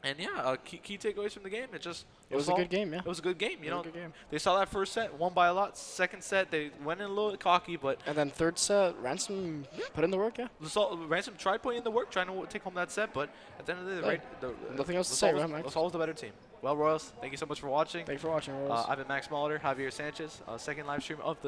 And, yeah, key takeaways from the game. It was a good game, yeah. It was a good game. You know, Good game. they saw that first set, won by a lot. 2nd set, they went in a little cocky, but And then 3rd set, Ransom put in the work, yeah. Ransom tried putting in the work, trying to take home that set, but at the end of the day, Nothing else to say, right, Max? LaSalle was the better team. Well, Royals, thank you so much for watching. Thanks for watching, Rose. I've been Max Mulder, Javier Sanchez, 2nd live stream of the